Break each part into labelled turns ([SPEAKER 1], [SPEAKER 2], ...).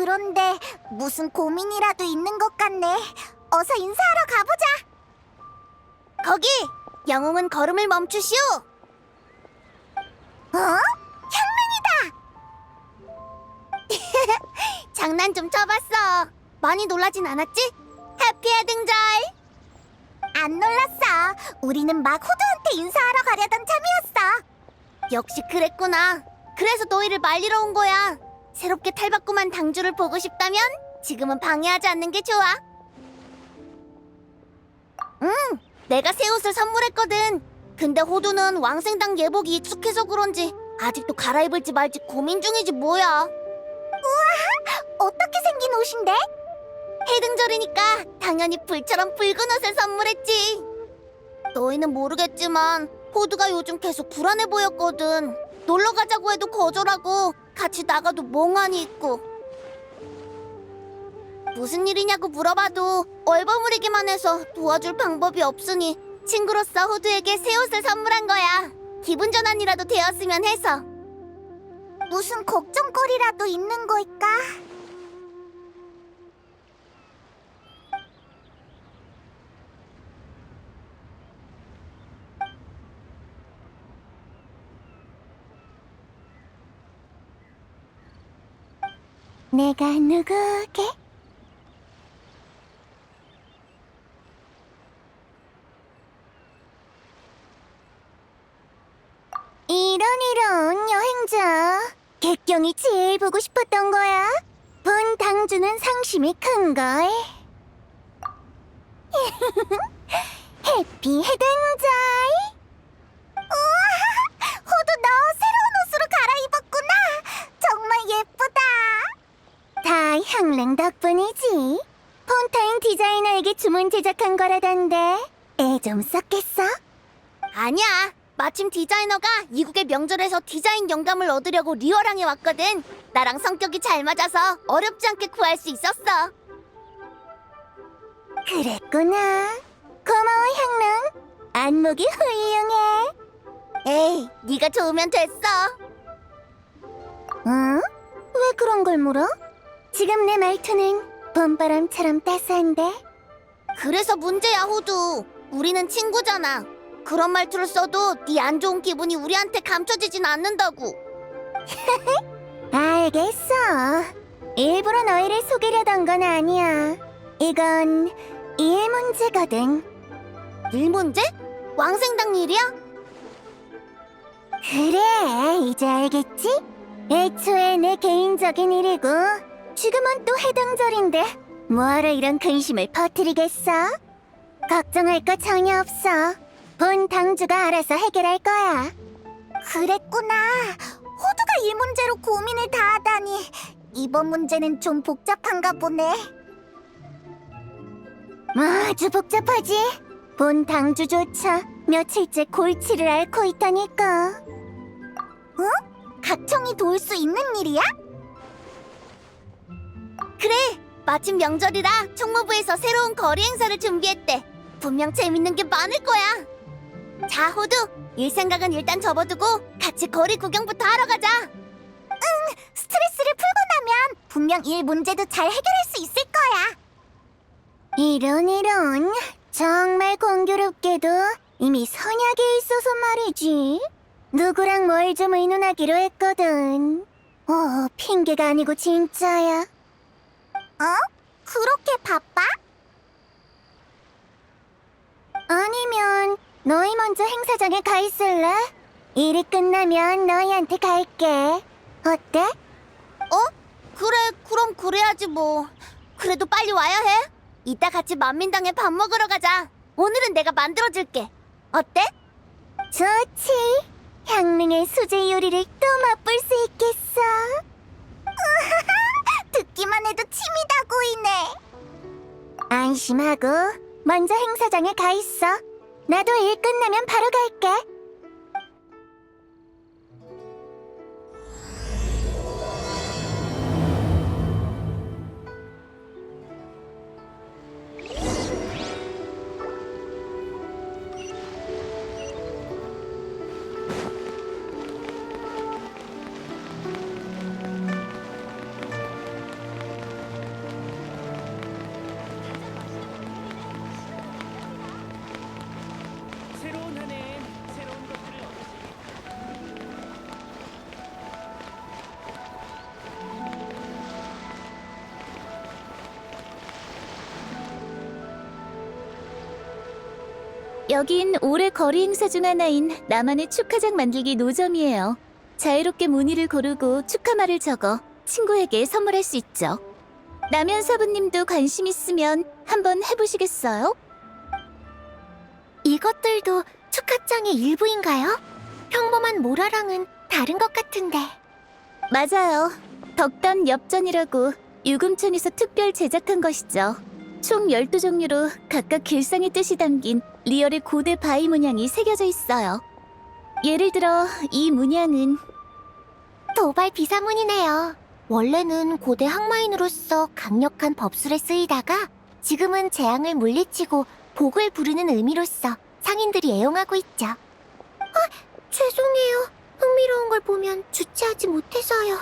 [SPEAKER 1] 그런데 무슨 고민이라도 있는 것 같네. 어서 인사하러 가보자. 거기! 영웅은 걸음을 멈추시오! 어? 향릉이다! 장난 좀 쳐봤어. 많이 놀라진 않았지? 해피의 등장! 안 놀랐어. 우리는 막 호두한테 인사하러 가려던 참이었어. 역시 그랬구나. 그래서 너희를 말리러 온 거야. 새롭게 탈바꿈한 당주를 보고 싶다면 지금은 방해하지 않는 게 좋아. 내가 새 옷을 선물했거든. 근데 호두는 왕생당 예복이 익숙해서 그런지 아직도 갈아입을지 말지 고민 중이지 뭐야. 우와, 어떻게 생긴 옷인데? 해등절이니까 당연히 불처럼 붉은 옷을 선물했지. 너희는 모르겠지만 호두가 요즘 계속 불안해 보였거든. 놀러 가자고 해도 거절하고 같이 나가도 멍하니 있고. 무슨 일이냐고 물어봐도 얼버무리기만 해서 도와줄 방법이 없으니 친구로서 호두에게 새 옷을 선물한 거야. 기분 전환이라도 되었으면 해서. 무슨 걱정거리라도 있는 걸까? 내가 누구게? 이런 여행자. 객경이 제일 보고 싶었던 거야. 본 당주는 상심이 큰걸. 해피 해등절. 우와, 호두 너 새로운 옷으로 갈아입었구나. 정말 예쁘다. 다 향릉 덕분이지. 폰타인 디자이너에게 주문 제작한 거라던데 애 좀 썼겠어? 아니야. 마침 디자이너가 이국의 명절에서 디자인 영감을 얻으려고 리어랑에 왔거든. 나랑 성격이 잘 맞아서 어렵지 않게 구할 수 있었어. 그랬구나. 고마워 향릉. 안목이 훌륭해. 에이, 네가 좋으면 됐어. 응? 왜 그런 걸 물어? 지금 내 말투는 봄바람처럼 따스한데. 그래서 문제야 호두. 우리는 친구잖아. 그런 말투를 써도 네 안 좋은 기분이 우리한테 감춰지진 않는다고. 알겠어. 일부러 너희를 속이려던 건 아니야. 이건 일 문제거든. 일 문제? 왕생당 일이야? 그래, 이제 알겠지? 애초에 내 개인적인 일이고 지금은 또 해등절인데 뭐하러 이런 근심을 퍼뜨리겠어? 걱정할 거 전혀 없어. 본 당주가 알아서 해결할 거야. 그랬구나. 호두가 이 문제로 고민을 다 하다니. 이번 문제는 좀 복잡한가 보네. 아주 복잡하지. 본 당주조차 며칠째 골치를 앓고 있다니까. 응? 각청이 도울 수 있는 일이야? 그래. 마침 명절이라 총무부에서 새로운 거리 행사를 준비했대. 분명 재밌는 게 많을 거야. 자, 호두, 일 생각은 일단 접어두고 같이 거리 구경부터 하러 가자. 스트레스를 풀고 나면 분명 일 문제도 잘 해결할 수 있을 거야. 이런, 정말 공교롭게도 이미 선약에 있어서 말이지. 누구랑 뭘 좀 의논하기로 했거든. 핑계가 아니고 진짜야. 그렇게 바빠? 아니면 너희 먼저 행사장에 가 있을래? 일이 끝나면 너희한테 갈게. 어때? 그래, 그럼 그래야지 뭐. 그래도 빨리 와야 해. 이따 같이 만민당에 밥 먹으러 가자. 오늘은 내가 만들어줄게. 어때? 좋지. 향릉의 수제 요리를 또 맛볼 수 있겠어. 듣기만 해도 침이 다 고이네. 안심하고 먼저 행사장에 가 있어. 나도 일 끝나면 바로 갈게.
[SPEAKER 2] 여긴 올해 거리 행사 중 하나인 나만의 축하장 만들기 노점이에요. 자유롭게 무늬를 고르고 축하말을 적어 친구에게 선물할 수 있죠. 남현 사부님도 관심 있으면 한번 해보시겠어요?
[SPEAKER 1] 이것들도 축하장의 일부인가요? 평범한 모라랑은 다른 것 같은데.
[SPEAKER 2] 맞아요. 덕담 엽전이라고 유금촌에서 특별 제작한 것이죠. 총 12종류로 각각 길상의 뜻이 담긴 리얼의 고대 바위 문양이 새겨져 있어요. 예를 들어 이 문양은
[SPEAKER 1] 도발 비사문이네요. 원래는 고대 항마인으로서 강력한 법술에 쓰이다가 지금은 재앙을 물리치고 복을 부르는 의미로서 상인들이 애용하고 있죠. 죄송해요. 흥미로운 걸 보면 주체하지 못해서요.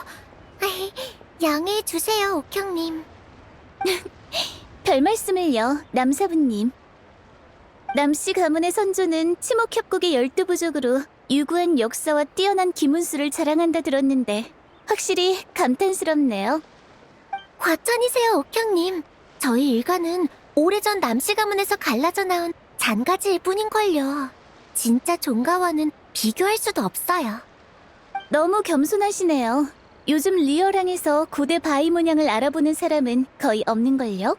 [SPEAKER 1] 양해해 주세요, 옥형님.
[SPEAKER 2] 별 말씀을요, 남사부님. 남씨 가문의 선조는 치목협곡의 12부족으로 유구한 역사와 뛰어난 기문수를 자랑한다 들었는데 확실히 감탄스럽네요.
[SPEAKER 1] 과찬이세요, 옥형님. 저희 일가는 오래전 남씨 가문에서 갈라져 나온 잔가지일 뿐인걸요. 진짜 종가와는 비교할 수도 없어요.
[SPEAKER 2] 너무 겸손하시네요. 요즘 리어랑에서 고대 바위 문양을 알아보는 사람은 거의 없는걸요?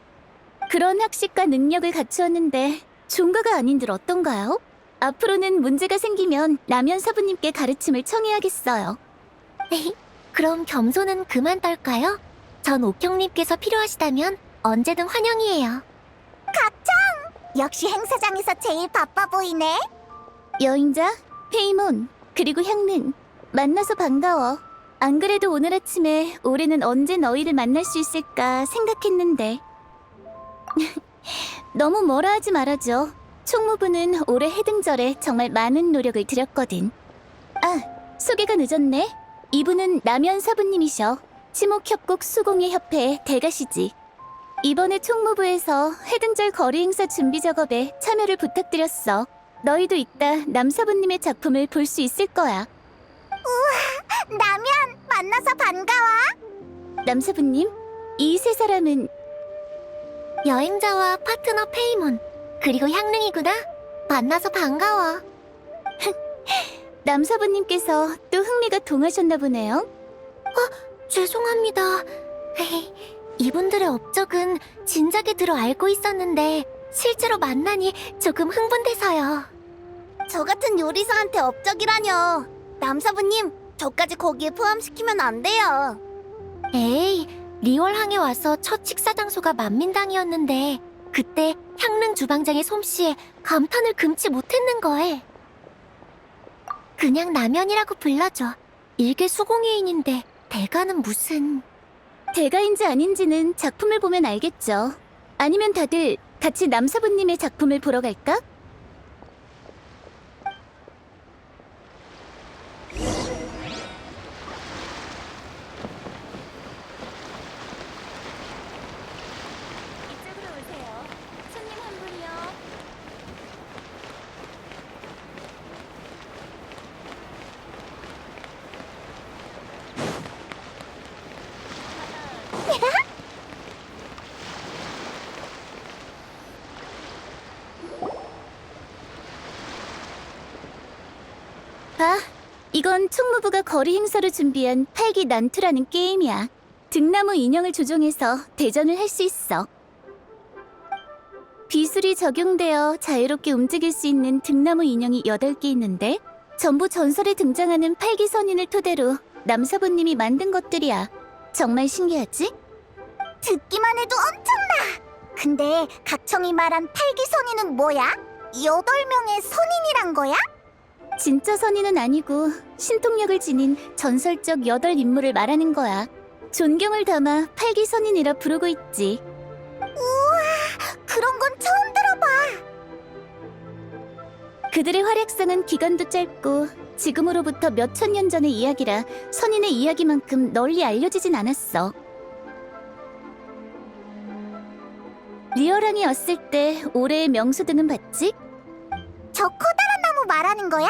[SPEAKER 2] 그런 학식과 능력을 갖추었는데 종가가 아닌들 어떤가요? 앞으로는 문제가 생기면 남현 사부님께 가르침을 청해야겠어요.
[SPEAKER 1] 그럼 겸손은 그만 떨까요? 전 옥형님께서 필요하시다면 언제든 환영이에요. 각청! 역시 행사장에서 제일 바빠 보이네.
[SPEAKER 2] 여행자, 페이몬, 그리고 향릉. 만나서 반가워. 안 그래도 오늘 아침에 올해는 언제 너희를 만날 수 있을까 생각했는데 너무 뭐라 하지 말아줘. 총무부는 올해 해등절에 정말 많은 노력을 들였거든. 아, 소개가 늦었네. 이분은 남현 사부님이셔. 치목협곡 수공예 협회의 대가시지. 이번에 총무부에서 해등절 거리 행사 준비 작업에 참여를 부탁드렸어. 너희도 이따 남사부님의 작품을 볼 수 있을 거야.
[SPEAKER 1] 남현, 만나서 반가워.
[SPEAKER 2] 남사부님, 이 세 사람은
[SPEAKER 1] 여행자와 파트너 페이몬, 그리고 향릉이구나. 만나서 반가워.
[SPEAKER 2] 남사부님께서 또 흥미가 동하셨나 보네요.
[SPEAKER 1] 죄송합니다. 이분들의 업적은 진작에 들어 알고 있었는데 실제로 만나니 조금 흥분돼서요. 저 같은 요리사한테 업적이라뇨. 남사부님, 저까지 거기에 포함시키면 안 돼요. 에이, 리월항에 와서 첫 식사 장소가 만민당이었는데 그때 향릉 주방장의 솜씨에 감탄을 금치 못했는걸. 그냥 남현이라고 불러줘. 일개 수공예인인데 대가는 무슨...
[SPEAKER 2] 대가인지 아닌지는 작품을 보면 알겠죠. 아니면 다들 같이 남사부님의 작품을 보러 갈까? 이쪽으로 오세요. 손님 한 분이요. 아, 이건 총무부가 거리 행사로 준비한 팔기 난투라는 게임이야. 등나무 인형을 조종해서 대전을 할 수 있어. 비술이 적용되어 자유롭게 움직일 수 있는 등나무 인형이 8개 있는데 전부 전설에 등장하는 팔기 선인을 토대로 남사부님이 만든 것들이야. 정말 신기하지?
[SPEAKER 1] 듣기만 해도 엄청나! 근데 각청이 말한 팔기 선인은 뭐야? 8명의 선인이란 거야?
[SPEAKER 2] 진짜 선인은 아니고 신통력을 지닌 전설적 8인물을 말하는 거야. 존경을 담아 팔기 선인이라 부르고 있지.
[SPEAKER 1] 그런 건 처음 들어봐.
[SPEAKER 2] 그들의 활약상은 기간도 짧고 지금으로부터 몇천 년 전의 이야기라 선인의 이야기만큼 널리 알려지진 않았어. 리어랑이 왔을 때 올해의 명소등은 봤지?
[SPEAKER 1] 저 커다란 나무 말하는 거야?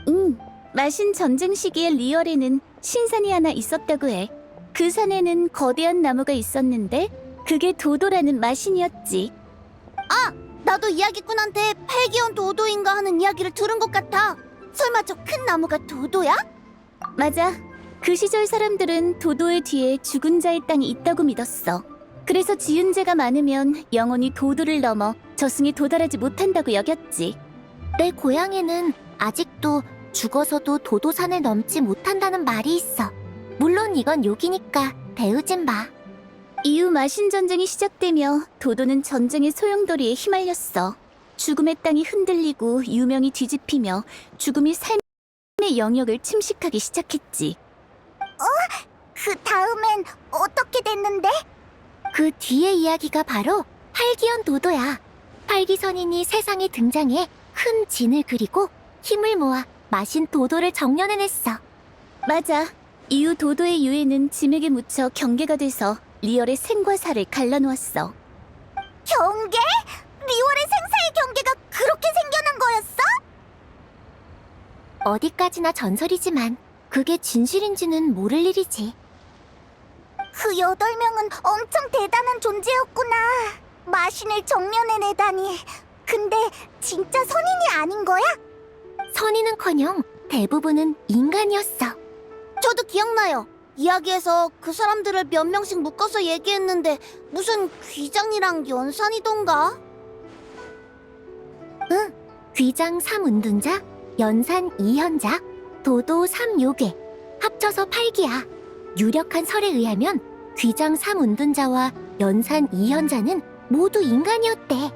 [SPEAKER 2] 응, 마신 전쟁 시기에 리얼에는 신산이 하나 있었다고 해. 그 산에는 거대한 나무가 있었는데 그게 도도라는 마신이었지.
[SPEAKER 1] 나도 이야기꾼한테 팔기온 도도인가 하는 이야기를 들은 것 같아. 설마 저 큰 나무가 도도야?
[SPEAKER 2] 맞아. 그 시절 사람들은 도도의 뒤에 죽은 자의 땅이 있다고 믿었어. 그래서 지은 죄가 많으면 영원히 도도를 넘어 저승에 도달하지 못한다고 여겼지.
[SPEAKER 1] 내 고향에는 아직도 죽어서도 도도산을 넘지 못한다는 말이 있어. 물론 이건 욕이니까 배우진 마.
[SPEAKER 2] 이후 마신 전쟁이 시작되며 도도는 전쟁의 소용돌이에 휘말렸어. 죽음의 땅이 흔들리고 유명이 뒤집히며 죽음이 삶의 영역을 침식하기 시작했지.
[SPEAKER 1] 그 다음엔 어떻게 됐는데? 그 뒤의 이야기가 바로 팔기연 도도야. 팔기선인이 세상에 등장해 큰 진을 그리고 힘을 모아 마신 도도를 정련해냈어.
[SPEAKER 2] 맞아. 이후 도도의 유해는 짐에게 묻혀 경계가 돼서 리얼의 생과 사를 갈라놓았어.
[SPEAKER 1] 경계? 리월의 생사의 경계가 그렇게 생겨난 거였어? 어디까지나 전설이지만 그게 진실인지는 모를 일이지. 그 8명은 엄청 대단한 존재였구나. 마신을 정면해내다니. 근데 진짜 선인이 아닌 거야? 선인은커녕 대부분은 인간이었어. 저도 기억나요. 이야기에서 그 사람들을 몇 명씩 묶어서 얘기했는데 무슨 귀장이랑 연산이던가? 응, 귀장 3운둔자, 연산 2현자, 도도 3요괴, 합쳐서 8기야. 유력한 설에 의하면 귀장 3운둔자와 연산 2현자는 모두 인간이었대.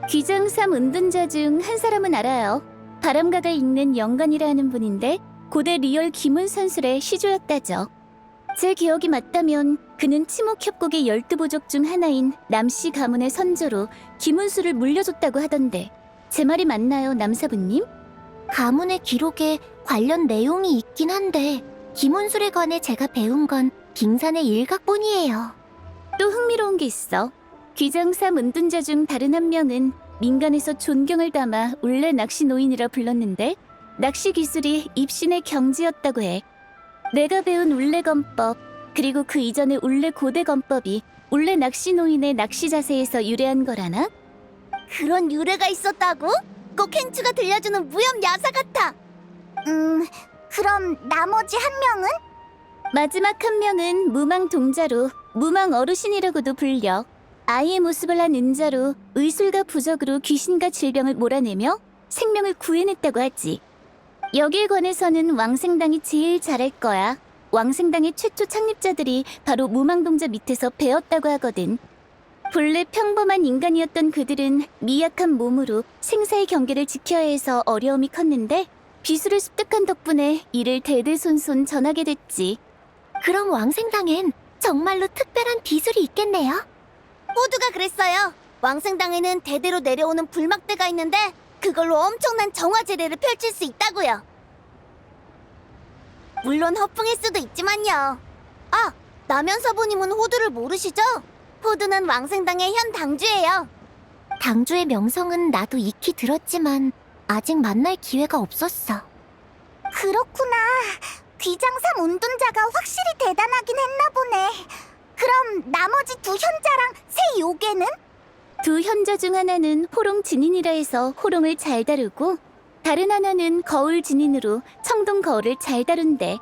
[SPEAKER 2] 귀장 3운둔자 중 한 사람은 알아요. 바람각을 읽는 영관이라는 분인데 고대 리얼 기문선술의 시조였다죠. 제 기억이 맞다면 그는 치목협곡의 12부족 중 하나인 남씨 가문의 선조로 기문술을 물려줬다고 하던데 제 말이 맞나요, 남사부님?
[SPEAKER 1] 가문의 기록에 관련 내용이 있긴 한데 기문술에 관해 제가 배운 건 빙산의 일각뿐이에요.
[SPEAKER 2] 또 흥미로운 게 있어. 귀장 3운둔자 중 다른 한 명은 민간에서 존경을 담아 울레 낚시 노인이라 불렀는데 낚시 기술이 입신의 경지였다고 해. 내가 배운 울레건법 그리고 그 이전의 울레 고대건법이 울레 낚시 노인의 낚시 자세에서 유래한 거라나?
[SPEAKER 1] 그런 유래가 있었다고? 꼭 행추가 들려주는 무협 야사 같아. 그럼 나머지 한 명은?
[SPEAKER 2] 마지막 한 명은 무망 동자로 무망 어르신이라고도 불려. 아이의 모습을 한 은자로 의술과 부적으로 귀신과 질병을 몰아내며 생명을 구해냈다고 하지. 여기에 관해서는 왕생당이 제일 잘할 거야. 왕생당의 최초 창립자들이 바로 무망동자 밑에서 배웠다고 하거든. 본래 평범한 인간이었던 그들은 미약한 몸으로 생사의 경계를 지켜야 해서 어려움이 컸는데 비수를 습득한 덕분에 이를 대대손손 전하게 됐지.
[SPEAKER 1] 그럼 왕생당엔 정말로 특별한 기술이 있겠네요. 호두가 그랬어요. 왕생당에는 대대로 내려오는 불막대가 있는데 그걸로 엄청난 정화제례를 펼칠 수 있다고요. 물론 허풍일 수도 있지만요. 아, 남현서부님은 호두를 모르시죠? 호두는 왕생당의 현 당주예요. 당주의 명성은 나도 익히 들었지만 아직 만날 기회가 없었어. 그렇구나. 귀장삼 운둔자가 확실히 대단하긴 했나 보네. 그럼 나머지 두 현자랑 세 요괴는?
[SPEAKER 2] 두 현자 중 하나는 호롱 진인이라 해서 호롱을 잘 다루고 다른 하나는 거울 진인으로 청동 거울을 잘 다룬대.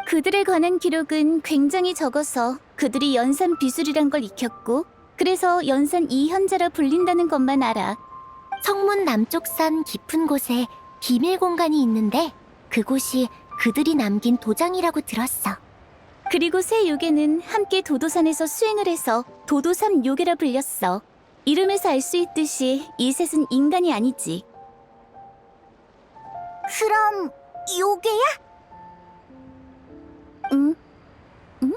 [SPEAKER 2] 그들에 관한 기록은 굉장히 적어서 그들이 연산 비술이란 걸 익혔고 그래서 연산 이현자라 불린다는 것만 알아.
[SPEAKER 1] 성문 남쪽산 깊은 곳에 비밀 공간이 있는데 그곳이 그들이 남긴 도장이라고 들었어.
[SPEAKER 2] 그리고 세 요괴는 함께 도도산에서 수행을 해서 도도삼 요괴라 불렸어. 이름에서 알 수 있듯이 이 셋은 인간이 아니지.
[SPEAKER 1] 그럼 요괴야?
[SPEAKER 2] 응? 응?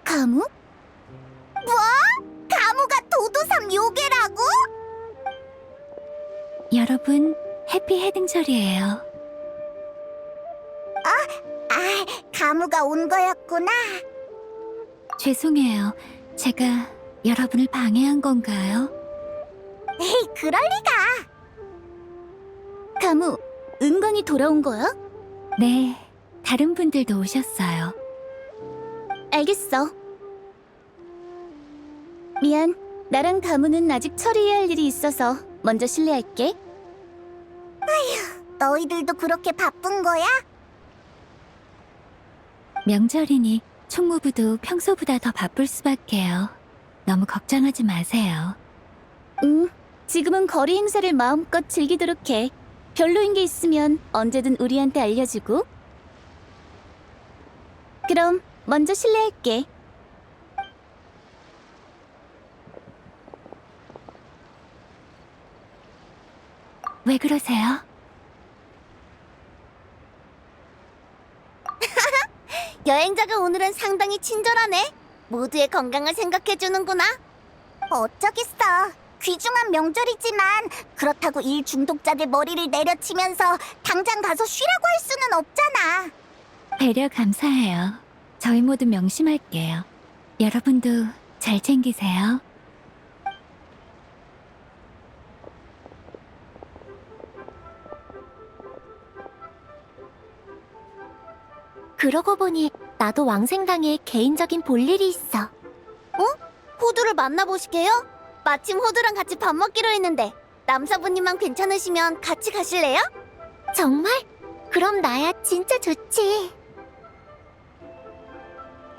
[SPEAKER 2] 가무?
[SPEAKER 1] 뭐? 가무가 도도삼 요괴라고?
[SPEAKER 3] 여러분, 해피 헤딩절이에요.
[SPEAKER 1] 가무가 온 거였구나.
[SPEAKER 3] 죄송해요. 제가 여러분을 방해한 건가요?
[SPEAKER 1] 에이, 그럴 리가.
[SPEAKER 2] 가무, 은광이 돌아온 거야?
[SPEAKER 3] 네, 다른 분들도 오셨어요.
[SPEAKER 2] 알겠어. 미안, 나랑 가무는 아직 처리해야 할 일이 있어서 먼저 실례할게.
[SPEAKER 1] 너희들도 그렇게 바쁜 거야?
[SPEAKER 3] 명절이니 총무부도 평소보다 더 바쁠 수밖에요. 너무 걱정하지 마세요.
[SPEAKER 2] 지금은 거리 행사를 마음껏 즐기도록 해. 별로인 게 있으면 언제든 우리한테 알려주고. 그럼 먼저 실례할게.
[SPEAKER 3] 왜 그러세요?
[SPEAKER 1] 여행자가 오늘은 상당히 친절하네. 모두의 건강을 생각해주는구나. 어쩌겠어. 귀중한 명절이지만 그렇다고 일 중독자들 머리를 내려치면서 당장 가서 쉬라고 할 수는 없잖아.
[SPEAKER 3] 배려 감사해요. 저희 모두 명심할게요. 여러분도 잘 챙기세요.
[SPEAKER 1] 그러고 보니 나도 왕생당에 개인적인 볼일이 있어. 호두를 만나보시게요? 마침 호두랑 같이 밥 먹기로 했는데 남사부님만 괜찮으시면 같이 가실래요? 정말? 그럼 나야 진짜 좋지.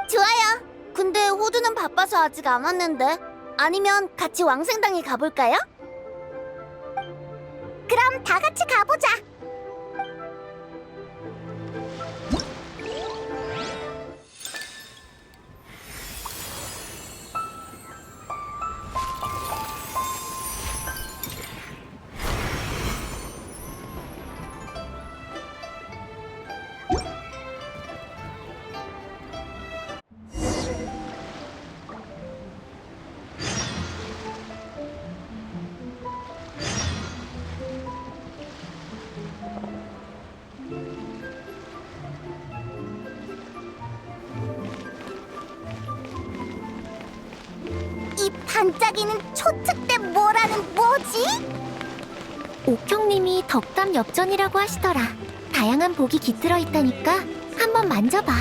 [SPEAKER 1] 좋아요. 근데 호두는 바빠서 아직 안 왔는데 아니면 같이 왕생당에 가볼까요? 그럼 다 같이 가보자. 이 반짝이는 초특대 뭐라는 뭐지? 옥형님이 덕담 엽전이라고 하시더라. 다양한 복이 깃들어 있다니까 한번 만져봐.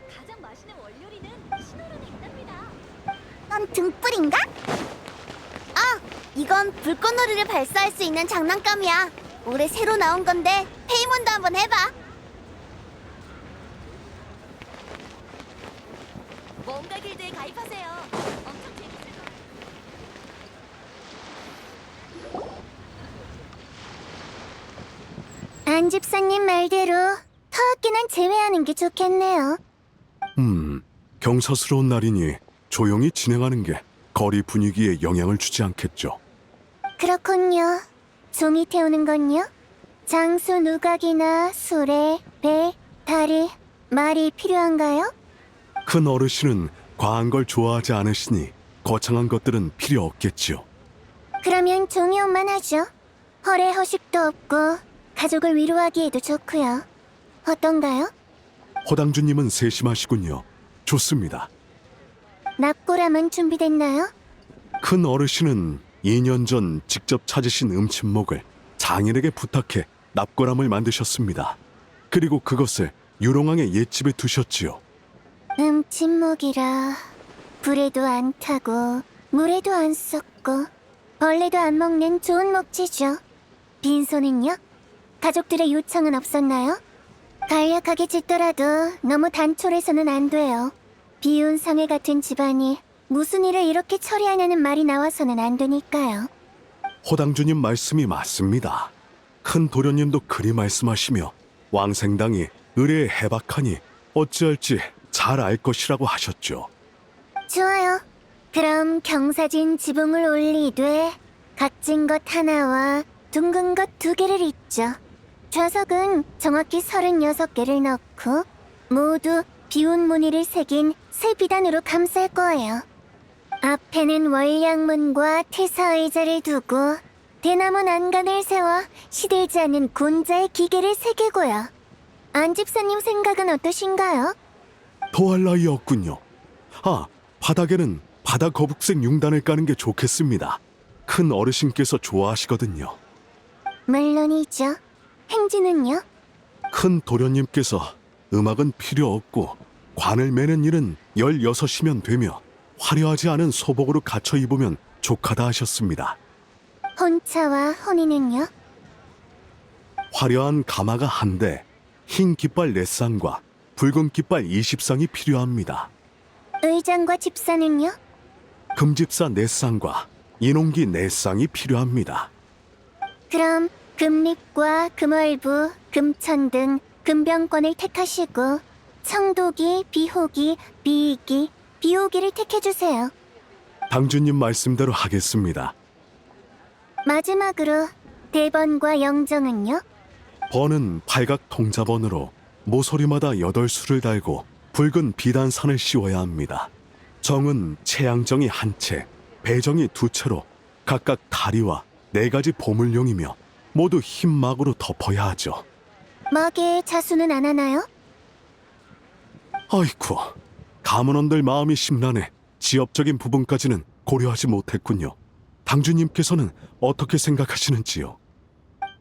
[SPEAKER 2] 가장 맛있는 월요리는 신호run에 있답니다.
[SPEAKER 1] 이건 등불인가? 아, 이건 불꽃놀이를 발사할 수 있는 장난감이야. 올해 새로 나온 건데 페이몬도 한번 해봐.
[SPEAKER 2] 뭔가 길드에 가입하세요. 엄청 재밌을 거예요.
[SPEAKER 1] 안 집사님 말대로 터악기는 제외하는 게 좋겠네요.
[SPEAKER 4] 경사스러운 날이니 조용히 진행하는 게 거리 분위기에 영향을 주지 않겠죠.
[SPEAKER 1] 그렇군요. 종이 태우는 건요? 장수 누각이나 수레, 배, 다리, 말이 필요한가요?
[SPEAKER 4] 큰 어르신은 과한 걸 좋아하지 않으시니 거창한 것들은 필요 없겠지요.
[SPEAKER 1] 그러면 종이 옷만 하죠. 허례 허식도 없고 가족을 위로하기에도 좋고요. 어떤가요?
[SPEAKER 4] 호당주님은 세심하시군요. 좋습니다.
[SPEAKER 1] 납골함은 준비됐나요?
[SPEAKER 4] 큰 어르신은 2년 전 직접 찾으신 음침목을 장인에게 부탁해 납골함을 만드셨습니다. 그리고 그것을 유롱왕의 옛집에 두셨지요.
[SPEAKER 1] 침묵이라 불에도 안 타고 물에도 안 썩고 벌레도 안 먹는 좋은 목재죠. 빈소는요? 가족들의 요청은 없었나요? 간략하게 짓더라도 너무 단촐해서는 안 돼요. 비운 상해 같은 집안이 무슨 일을 이렇게 처리하냐는 말이 나와서는 안 되니까요.
[SPEAKER 4] 호당주님 말씀이 맞습니다. 큰 도련님도 그리 말씀하시며 왕생당이 의뢰에 해박하니 어찌할지 잘 알 것이라고 하셨죠.
[SPEAKER 1] 좋아요. 그럼 경사진 지붕을 올리되 각진 것 하나와 둥근 것 2개를 잇죠. 좌석은 정확히 36개를 넣고 모두 비운 무늬를 새긴 새비단으로 감쌀 거예요. 앞에는 월량문과 태사의자를 두고 대나무 난간을 세워 시들지 않는 곤자의 기계를 새기고요. 안 집사님 생각은 어떠신가요?
[SPEAKER 4] 더할 나위 없군요. 바닥에는 바다 거북색 융단을 까는 게 좋겠습니다. 큰 어르신께서 좋아하시거든요.
[SPEAKER 1] 물론이죠. 행진은요?
[SPEAKER 4] 큰 도련님께서 음악은 필요 없고 관을 매는 일은 16이면 되며 화려하지 않은 소복으로 갖춰 입으면 족하다 하셨습니다.
[SPEAKER 1] 혼차와 혼인은요?
[SPEAKER 4] 화려한 가마가 한 대, 흰 깃발 4쌍과 붉은 깃발 20쌍이 필요합니다.
[SPEAKER 1] 의장과 집사는요?
[SPEAKER 4] 금집사 4쌍과 인홍기 4쌍이 필요합니다.
[SPEAKER 1] 그럼 금립과 금월부, 금천 등 금병권을 택하시고 청도기, 비호기, 비이기, 비호기를 택해주세요.
[SPEAKER 4] 당주님 말씀대로 하겠습니다.
[SPEAKER 1] 마지막으로 대번과 영정은요?
[SPEAKER 4] 번은 팔각 통자번으로 모서리마다 8수를 달고 붉은 비단산을 씌워야 합니다. 정은 채양정이 한 채, 배정이 2채로 각각 다리와 4가지 보물용이며 모두 흰 막으로 덮어야 하죠.
[SPEAKER 1] 막에 자수는 안 하나요?
[SPEAKER 4] 아이쿠, 가문원들 마음이 심란해 지엽적인 부분까지는 고려하지 못했군요. 당주님께서는 어떻게 생각하시는지요?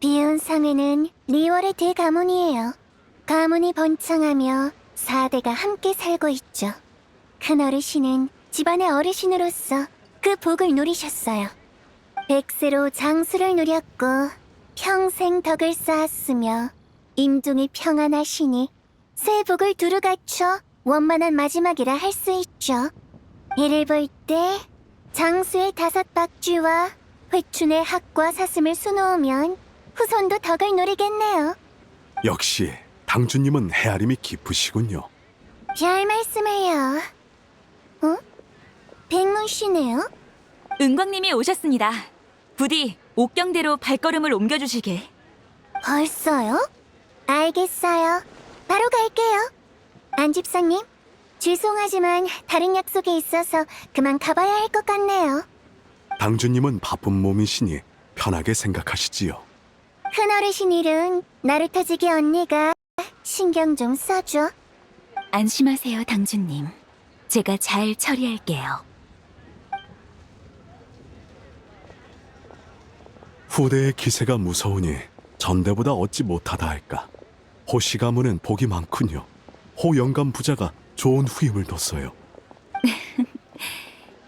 [SPEAKER 1] 비운 상회는 리월의 대가문이에요. 가문이 번창하며 4대가 함께 살고 있죠. 큰 어르신은 집안의 어르신으로서 그 복을 누리셨어요. 백세로 장수를 누렸고 평생 덕을 쌓았으며 임종이 평안하시니 새 복을 두루 갖춰 원만한 마지막이라 할 수 있죠. 이를 볼 때 장수의 5박쥐와 회춘의 학과 사슴을 수놓으면 후손도 덕을 누리겠네요.
[SPEAKER 4] 역시 당주님은 헤아림이 깊으시군요.
[SPEAKER 1] 별 말씀을요. 어? 백문 씨네요?
[SPEAKER 3] 은광님이 오셨습니다. 부디 옥경대로 발걸음을 옮겨주시게.
[SPEAKER 1] 벌써요? 알겠어요. 바로 갈게요. 안 집사님, 죄송하지만 다른 약속이 있어서 그만 가봐야 할 것 같네요.
[SPEAKER 4] 당주님은 바쁜 몸이시니 편하게 생각하시지요.
[SPEAKER 1] 큰어르신 일은 나루터지기 언니가 신경 좀 써줘.
[SPEAKER 3] 안심하세요, 당주님. 제가 잘 처리할게요.
[SPEAKER 4] 후대의 기세가 무서우니 전대보다 얻지 못하다 할까. 호씨 가문은 복이 많군요. 호 영감 부자가 좋은 후임을 뒀어요.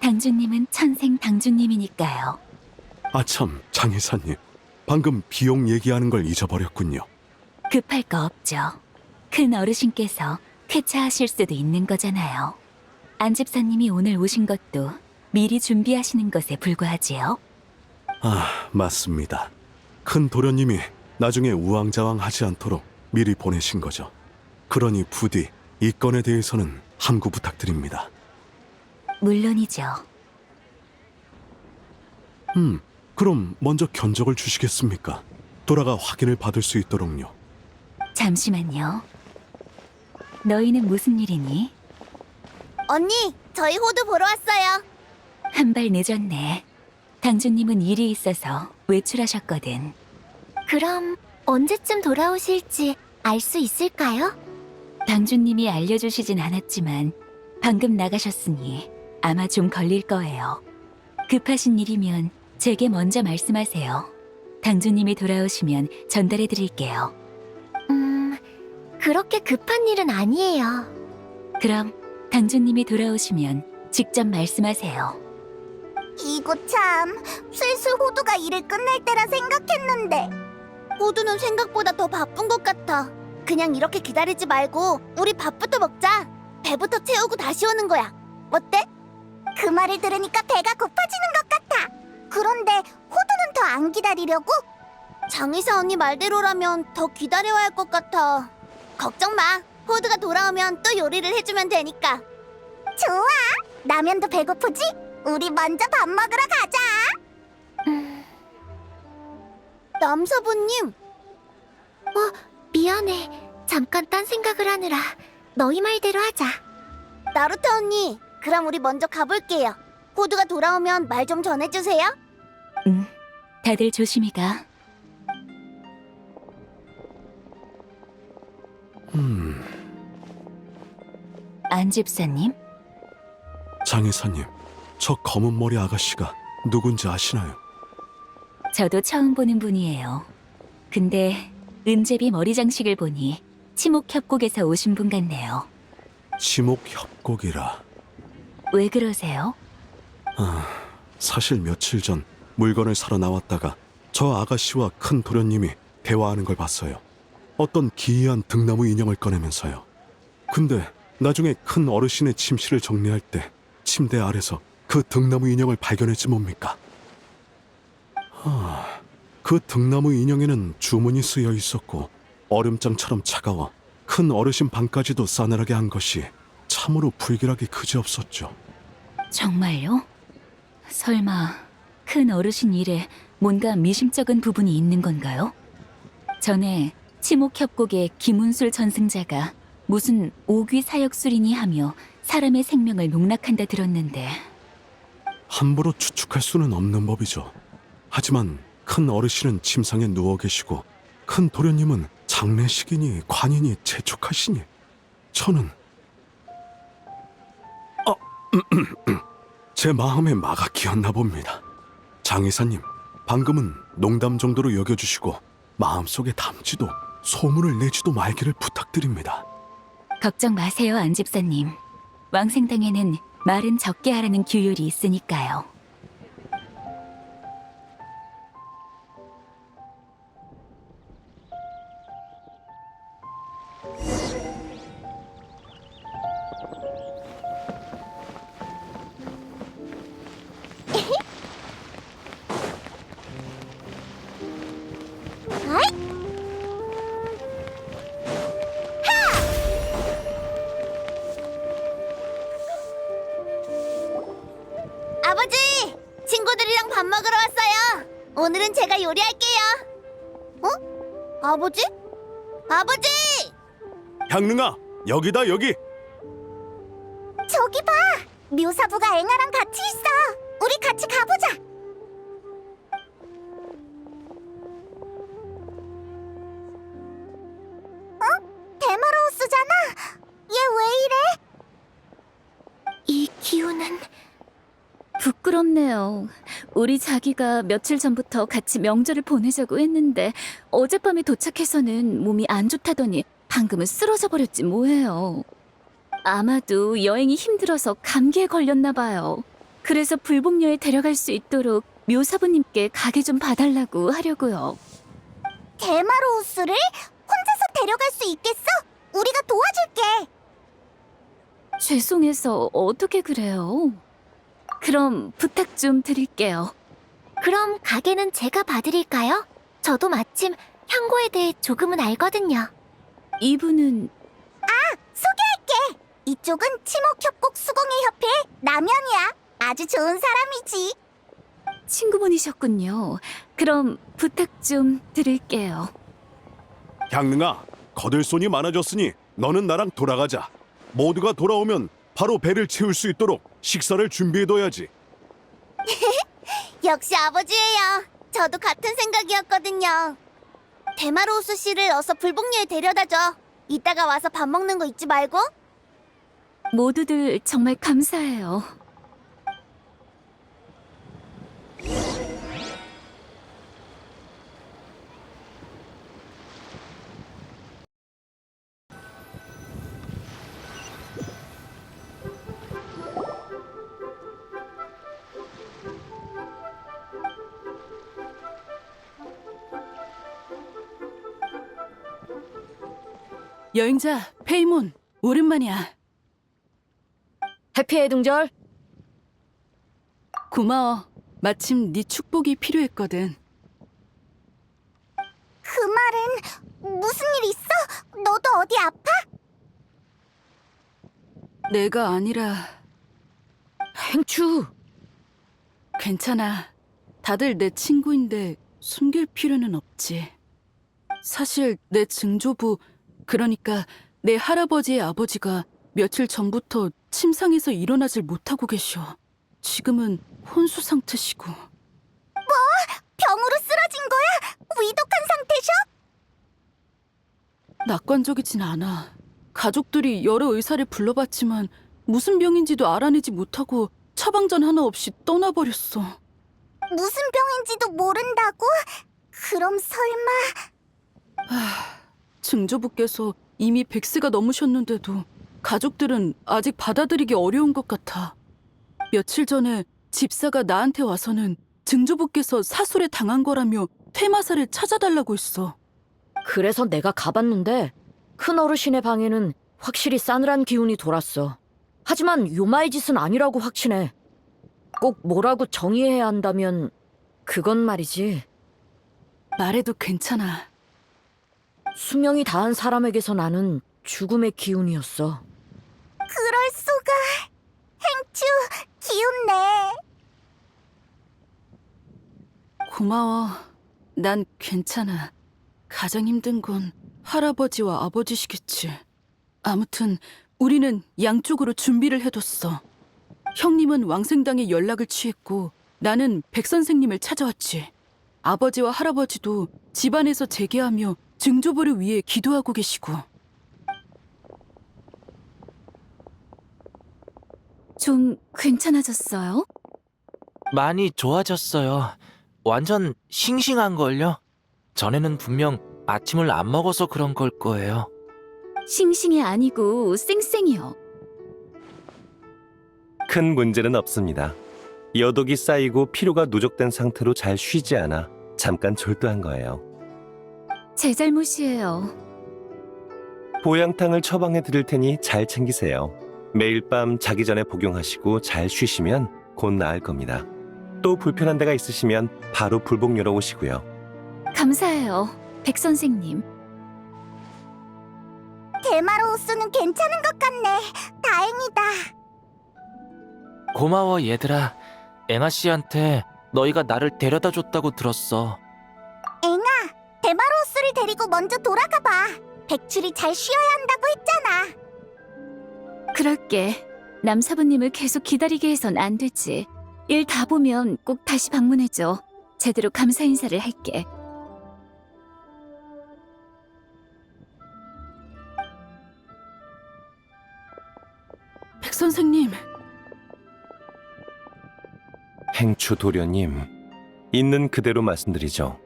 [SPEAKER 3] 당주님은 천생 당주님이니까요.
[SPEAKER 4] 아참, 장 이사님. 방금 비용 얘기하는 걸 잊어버렸군요.
[SPEAKER 3] 급할 거 없죠. 큰 어르신께서 쾌차하실 수도 있는 거잖아요. 안 집사님이 오늘 오신 것도 미리 준비하시는 것에 불과하지요.
[SPEAKER 4] 아, 맞습니다. 큰 도련님이 나중에 우왕좌왕하지 않도록 미리 보내신 거죠. 그러니 부디 이 건에 대해서는 함구 부탁드립니다.
[SPEAKER 3] 물론이죠.
[SPEAKER 4] 그럼 먼저 견적을 주시겠습니까? 돌아가 확인을 받을 수 있도록요.
[SPEAKER 3] 잠시만요. 너희는 무슨 일이니?
[SPEAKER 1] 언니, 저희 호두 보러 왔어요.
[SPEAKER 3] 한 발 늦었네. 당주님은 일이 있어서 외출하셨거든.
[SPEAKER 1] 그럼 언제쯤 돌아오실지 알 수 있을까요?
[SPEAKER 3] 당주님이 알려주시진 않았지만 방금 나가셨으니 아마 좀 걸릴 거예요. 급하신 일이면 제게 먼저 말씀하세요. 당주님이 돌아오시면 전달해 드릴게요.
[SPEAKER 1] 그렇게 급한 일은 아니에요.
[SPEAKER 3] 그럼 당주님이 돌아오시면 직접 말씀하세요.
[SPEAKER 1] 이거 참, 슬슬 호두가 일을 끝낼 때라 생각했는데. 호두는 생각보다 더 바쁜 것 같아. 그냥 이렇게 기다리지 말고 우리 밥부터 먹자. 배부터 채우고 다시 오는 거야. 어때? 그 말을 들으니까 배가 고파지는 것 같아. 그런데 호두는 더 안 기다리려고? 장의사 언니 말대로라면 더 기다려야 할 것 같아. 걱정 마. 호두가 돌아오면 또 요리를 해주면 되니까. 좋아. 라면도 배고프지? 우리 먼저 밥 먹으러 가자. 남사부님. 미안해. 잠깐 딴 생각을 하느라 너희 말대로 하자. 나루토 언니, 그럼 우리 먼저 가볼게요. 호두가 돌아오면 말 좀 전해주세요.
[SPEAKER 3] 다들 조심히 가. 안 집사님?
[SPEAKER 4] 장 이사님, 저 검은 머리 아가씨가 누군지 아시나요?
[SPEAKER 3] 저도 처음 보는 분이에요. 근데 은제비 머리 장식을 보니 치목협곡에서 오신 분 같네요.
[SPEAKER 4] 치목협곡이라.
[SPEAKER 3] 왜 그러세요?
[SPEAKER 4] 사실 며칠 전 물건을 사러 나왔다가 저 아가씨와 큰 도련님이 대화하는 걸 봤어요. 어떤 기이한 등나무 인형을 꺼내면서요. 근데 나중에 큰 어르신의 침실을 정리할 때 침대 아래서 그 등나무 인형을 발견했지 뭡니까? 그 등나무 인형에는 주문이 쓰여 있었고 얼음장처럼 차가워 큰 어르신 방까지도 싸늘하게 한 것이 참으로 불길하게 그지없었죠.
[SPEAKER 3] 정말요? 설마 큰 어르신 일에 뭔가 미심쩍은 부분이 있는 건가요? 전에 치목협곡의 김운술 전승자가 무슨 오귀 사역술이니 하며 사람의 생명을 농락한다 들었는데
[SPEAKER 4] 함부로 추측할 수는 없는 법이죠. 하지만 큰 어르신은 침상에 누워 계시고 큰 도련님은 장례식이니 관이니 재촉하시니 저는 제 마음에 마각이었나 봅니다. 장 이사님, 방금은 농담 정도로 여겨주시고 마음속에 담지도 소문을 내지도 말기를 부탁드립니다.
[SPEAKER 3] 걱정 마세요, 안 집사님. 왕생당에는 말은 적게 하라는 규율이 있으니까요.
[SPEAKER 1] 아버지! 친구들이랑 밥 먹으러 왔어요. 오늘은 제가 요리할게요. 어? 아버지? 아버지!
[SPEAKER 4] 향릉아, 여기다 여기.
[SPEAKER 1] 저기 봐! 묘사부가 앵아랑 같이 있어. 우리 같이 가보자. 데마로우스잖아. 얘 왜 이래?
[SPEAKER 2] 이 기운은 부끄럽네요. 우리 자기가 며칠 전부터 같이 명절을 보내자고 했는데 어젯밤에 도착해서는 몸이 안 좋다더니 방금은 쓰러져 버렸지 뭐예요. 아마도 여행이 힘들어서 감기에 걸렸나 봐요. 그래서 불복녀에 데려갈 수 있도록 묘사부님께 가게 좀 봐달라고 하려고요.
[SPEAKER 1] 데마로우스를 혼자서 데려갈 수 있겠어? 우리가 도와줄게.
[SPEAKER 2] 죄송해서 어떻게 그래요? 그럼 부탁 좀 드릴게요.
[SPEAKER 1] 그럼 가게는 제가 봐드릴까요? 저도 마침 향고에 대해 조금은 알거든요.
[SPEAKER 2] 이분은
[SPEAKER 1] 소개할게. 이쪽은 치목협곡 수공예 협회 남연이야. 아주 좋은 사람이지.
[SPEAKER 2] 친구분이셨군요. 그럼 부탁 좀 드릴게요.
[SPEAKER 4] 향릉아, 거들 손이 많아졌으니 너는 나랑 돌아가자. 모두가 돌아오면 바로 배를 채울 수 있도록 식사를 준비해둬야지.
[SPEAKER 1] 역시 아버지예요. 저도 같은 생각이었거든요. 데마로우스 씨를 어서 불복녀에 데려다줘. 이따가 와서 밥 먹는 거 잊지 말고.
[SPEAKER 2] 모두들 정말 감사해요.
[SPEAKER 5] 여행자 페이몬, 오랜만이야. 해피의 동절. 고마워. 마침 네 축복이 필요했거든.
[SPEAKER 1] 그 말은 무슨 일 있어? 너도 어디 아파?
[SPEAKER 5] 내가 아니라 행추. 괜찮아. 다들 내 친구인데 숨길 필요는 없지. 사실 내 증조부, 그러니까 내 할아버지의 아버지가 며칠 전부터 침상에서 일어나질 못하고 계셔. 지금은 혼수 상태시고.
[SPEAKER 1] 병으로 쓰러진 거야? 위독한 상태셔?
[SPEAKER 5] 낙관적이진 않아. 가족들이 여러 의사를 불러봤지만 무슨 병인지도 알아내지 못하고 처방전 하나 없이 떠나버렸어.
[SPEAKER 1] 무슨 병인지도 모른다고? 그럼 설마...
[SPEAKER 5] 증조부께서 이미 100세가 넘으셨는데도 가족들은 아직 받아들이기 어려운 것 같아. 며칠 전에 집사가 나한테 와서는 증조부께서 사술에 당한 거라며 퇴마사를 찾아달라고 했어.
[SPEAKER 6] 그래서 내가 가봤는데 큰 어르신의 방에는 확실히 싸늘한 기운이 돌았어. 하지만 요마의 짓은 아니라고 확신해. 꼭 뭐라고 정의해야 한다면 그건 말이지.
[SPEAKER 5] 말해도 괜찮아.
[SPEAKER 6] 수명이 다한 사람에게서 나는 죽음의 기운이었어.
[SPEAKER 1] 그럴 수가. 행추, 기운내.
[SPEAKER 5] 고마워. 난 괜찮아. 가장 힘든 건 할아버지와 아버지시겠지. 아무튼 우리는 양쪽으로 준비를 해뒀어. 형님은 왕생당에 연락을 취했고 나는 백 선생님을 찾아왔지. 아버지와 할아버지도 집안에서 재개하며 증조부를 위해 기도하고 계시고.
[SPEAKER 2] 좀 괜찮아졌어요?
[SPEAKER 7] 많이 좋아졌어요. 완전 싱싱한걸요? 전에는 분명 아침을 안 먹어서 그런 걸 거예요.
[SPEAKER 2] 싱싱이 아니고 쌩쌩이요.
[SPEAKER 8] 큰 문제는 없습니다. 여독이 쌓이고 피로가 누적된 상태로 잘 쉬지 않아 잠깐 졸도한 거예요.
[SPEAKER 2] 제 잘못이에요.
[SPEAKER 8] 보양탕을 처방해 드릴 테니 잘 챙기세요. 매일 밤 자기 전에 복용하시고 잘 쉬시면 곧 나을 겁니다. 또 불편한 데가 있으시면 바로 불복 열어오시고요.
[SPEAKER 2] 감사해요, 백 선생님.
[SPEAKER 1] 데마로우스는 괜찮은 것 같네. 다행이다.
[SPEAKER 7] 고마워 얘들아. 앵아 씨한테 너희가 나를 데려다 줬다고 들었어.
[SPEAKER 1] 앵아, 데마로우스를 데리고 먼저 돌아가 봐. 백출이 잘 쉬어야 한다고 했잖아.
[SPEAKER 2] 그럴게. 남사부님을 계속 기다리게 해선 안 되지. 일 다 보면 꼭 다시 방문해줘. 제대로 감사 인사를 할게.
[SPEAKER 5] 백 선생님,
[SPEAKER 8] 행추 도련님, 있는 그대로 말씀드리죠.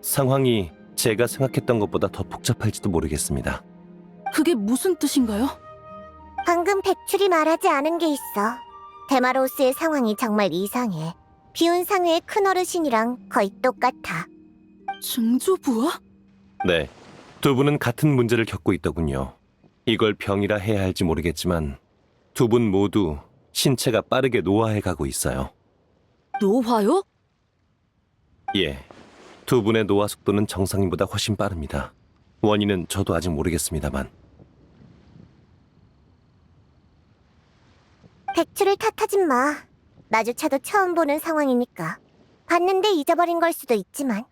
[SPEAKER 8] 상황이 제가 생각했던 것보다 더 복잡할지도 모르겠습니다.
[SPEAKER 5] 그게 무슨 뜻인가요?
[SPEAKER 1] 방금 백출이 말하지 않은 게 있어. 데마로우스의 상황이 정말 이상해. 비운 상회의 큰 어르신이랑 거의 똑같아.
[SPEAKER 5] 증조부와?
[SPEAKER 8] 네, 두 분은 같은 문제를 겪고 있더군요. 이걸 병이라 해야 할지 모르겠지만 두 분 모두 신체가 빠르게 노화해 가고 있어요.
[SPEAKER 6] 노화요?
[SPEAKER 8] 예, 두 분의 노화 속도는 정상인보다 훨씬 빠릅니다. 원인은 저도 아직 모르겠습니다만.
[SPEAKER 1] 백출을 탓하진 마. 마주쳐도 처음 보는 상황이니까. 봤는데 잊어버린 걸 수도 있지만.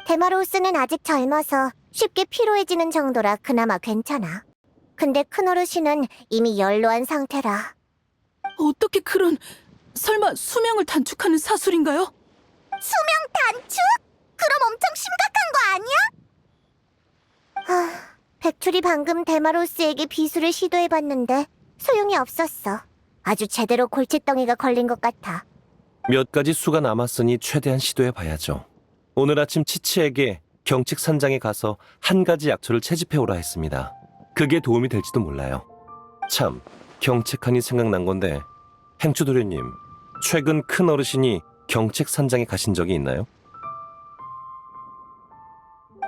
[SPEAKER 1] 데마로우스는 아직 젊어서 쉽게 피로해지는 정도라 그나마 괜찮아. 근데 큰 어르신은 이미 연로한 상태라.
[SPEAKER 5] 어떻게 그런... 설마 수명을 단축하는 사술인가요?
[SPEAKER 1] 수명 단축? 그럼 엄청 심각한 거 아니야? 백출이 방금 데마로스에게 비수를 시도해봤는데 소용이 없었어. 아주 제대로 골칫덩이가 걸린 것 같아.
[SPEAKER 8] 몇 가지 수가 남았으니 최대한 시도해봐야죠. 오늘 아침 치치에게 경칙산장에 가서 한 가지 약초를 채집해오라 했습니다. 그게 도움이 될지도 몰라요. 참, 경책하니 생각난 건데 행추도련님, 최근 큰 어르신이 경책산장에 가신 적이 있나요?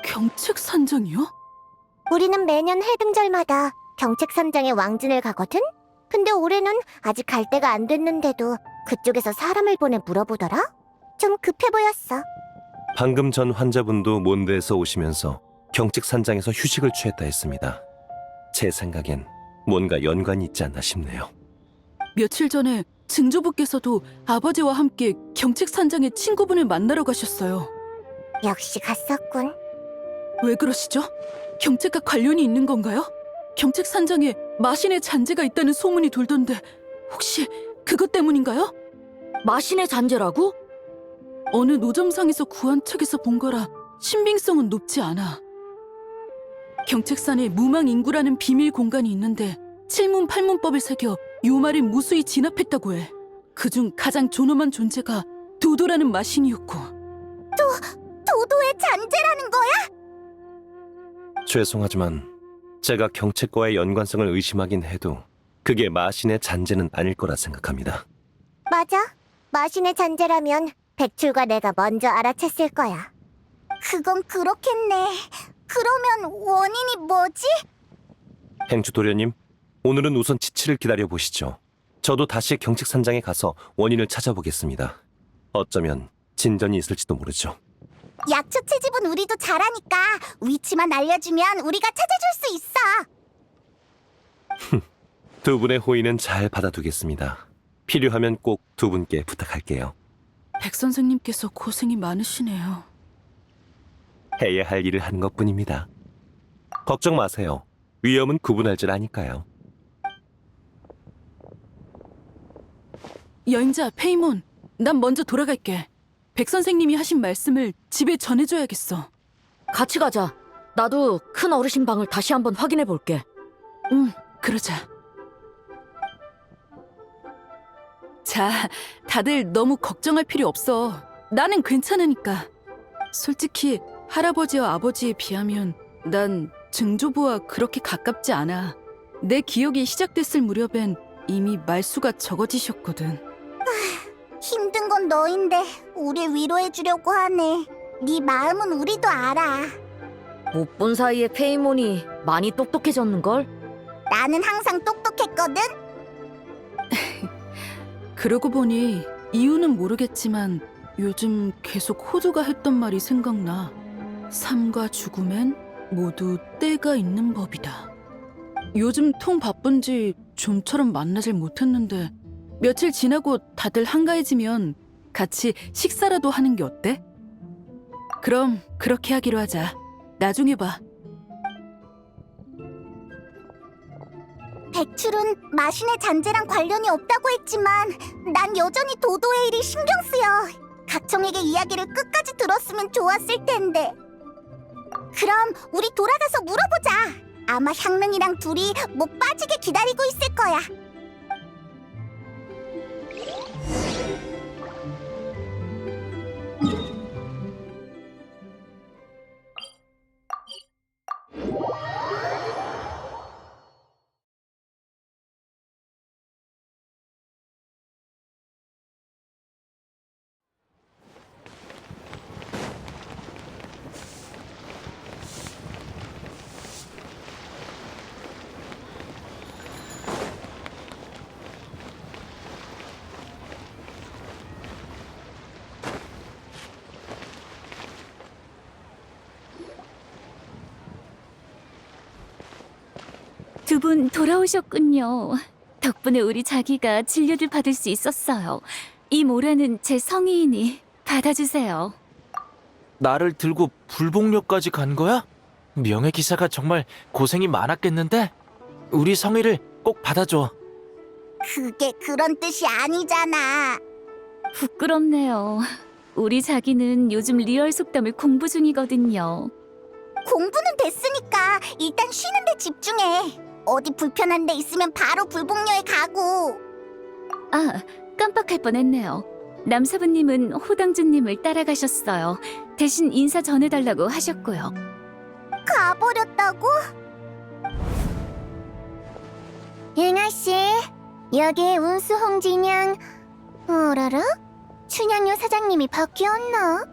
[SPEAKER 5] 경책산장이요?
[SPEAKER 1] 우리는 매년 해등절마다 경책산장에 왕진을 가거든? 근데 올해는 아직 갈 때가 안 됐는데도 그쪽에서 사람을 보내 물어보더라? 좀 급해 보였어.
[SPEAKER 8] 방금 전 환자분도 몬드에서 오시면서 경책산장에서 휴식을 취했다 했습니다. 제 생각엔 뭔가 연관이 있지 않나 싶네요.
[SPEAKER 5] 며칠 전에 증조부께서도 아버지와 함께 경책산장에 친구분을 만나러 가셨어요.
[SPEAKER 1] 역시 갔었군.
[SPEAKER 5] 왜 그러시죠? 경책과 관련이 있는 건가요? 경책산장에 마신의 잔재가 있다는 소문이 돌던데 혹시 그것 때문인가요?
[SPEAKER 6] 마신의 잔재라고?
[SPEAKER 5] 어느 노점상에서 구한 책에서 본 거라 신빙성은 높지 않아. 경책산에 무망인구라는 비밀 공간이 있는데 칠문팔문법을 새겨 요마를 무수히 진압했다고 해. 그중 가장 존엄한 존재가 도도라는 마신이었고.
[SPEAKER 1] 도도의 잔재라는 거야?
[SPEAKER 8] 죄송하지만 제가 경책과의 연관성을 의심하긴 해도 그게 마신의 잔재는 아닐 거라 생각합니다.
[SPEAKER 1] 맞아. 마신의 잔재라면 백출과 내가 먼저 알아챘을 거야. 그건 그렇겠네. 그러면 원인이 뭐지?
[SPEAKER 8] 행주 도련님, 오늘은 우선 치치를 기다려 보시죠. 저도 다시 경책산장에 가서 원인을 찾아보겠습니다. 어쩌면 진전이 있을지도 모르죠.
[SPEAKER 1] 약초 채집은 우리도 잘하니까 위치만 알려주면 우리가 찾아줄 수 있어.
[SPEAKER 8] 두 분의 호의는 잘 받아두겠습니다. 필요하면 꼭 두 분께 부탁할게요.
[SPEAKER 5] 백 선생님께서 고생이 많으시네요.
[SPEAKER 8] 해야 할 일을 하는 것뿐입니다. 걱정 마세요. 위험은 구분할 줄 아니까요.
[SPEAKER 5] 여행자 페이몬, 난 먼저 돌아갈게. 백 선생님이 하신 말씀을 집에 전해줘야겠어.
[SPEAKER 6] 같이 가자. 나도 큰 어르신 방을 다시 한번 확인해 볼게.
[SPEAKER 5] 응, 그러자. 자, 다들 너무 걱정할 필요 없어. 나는 괜찮으니까. 솔직히 할아버지와 아버지에 비하면 난 증조부와 그렇게 가깝지 않아. 내 기억이 시작됐을 무렵엔 이미 말수가 적어지셨거든.
[SPEAKER 1] 힘든 건 너인데 우리 위로해주려고 하네. 네 마음은 우리도 알아.
[SPEAKER 6] 못 본 사이에 페이몬이 많이 똑똑해졌는걸?
[SPEAKER 1] 나는 항상 똑똑했거든.
[SPEAKER 5] 그러고 보니 이유는 모르겠지만 요즘 계속 호두가 했던 말이 생각나. 삶과 죽음엔 모두 때가 있는 법이다. 요즘 통 바쁜지 좀처럼 만나질 못했는데 며칠 지나고 다들 한가해지면 같이 식사라도 하는 게 어때? 그럼 그렇게 하기로 하자. 나중에 봐.
[SPEAKER 1] 백출은 마신의 잔재랑 관련이 없다고 했지만 난 여전히 도도의 일이 신경 쓰여. 각청에게 이야기를 끝까지 들었으면 좋았을 텐데. 그럼 우리 돌아가서 물어보자. 아마 향릉이랑 둘이 못 빠지게 기다리고 있을 거야.
[SPEAKER 2] 두 분 돌아오셨군요. 덕분에 우리 자기가 진료를 받을 수 있었어요. 이 모라는 제 성의이니 받아주세요.
[SPEAKER 7] 나를 들고 불복역까지 간 거야? 명예기사가 정말 고생이 많았겠는데? 우리 성의를 꼭 받아줘.
[SPEAKER 1] 그게 그런 뜻이 아니잖아.
[SPEAKER 2] 부끄럽네요. 우리 자기는 요즘 리얼 속담을 공부 중이거든요.
[SPEAKER 1] 공부는 됐으니까 일단 쉬는 데 집중해. 어디 불편한 데 있으면 바로 불복녀에 가고.
[SPEAKER 2] 아, 깜빡할 뻔했네요. 남사부님은 호당주님을 따라가셨어요. 대신 인사 전해달라고 하셨고요.
[SPEAKER 1] 가버렸다고? 윤아씨, 여기 운수 홍진양. 어라라? 춘향요 사장님이 바뀌었나?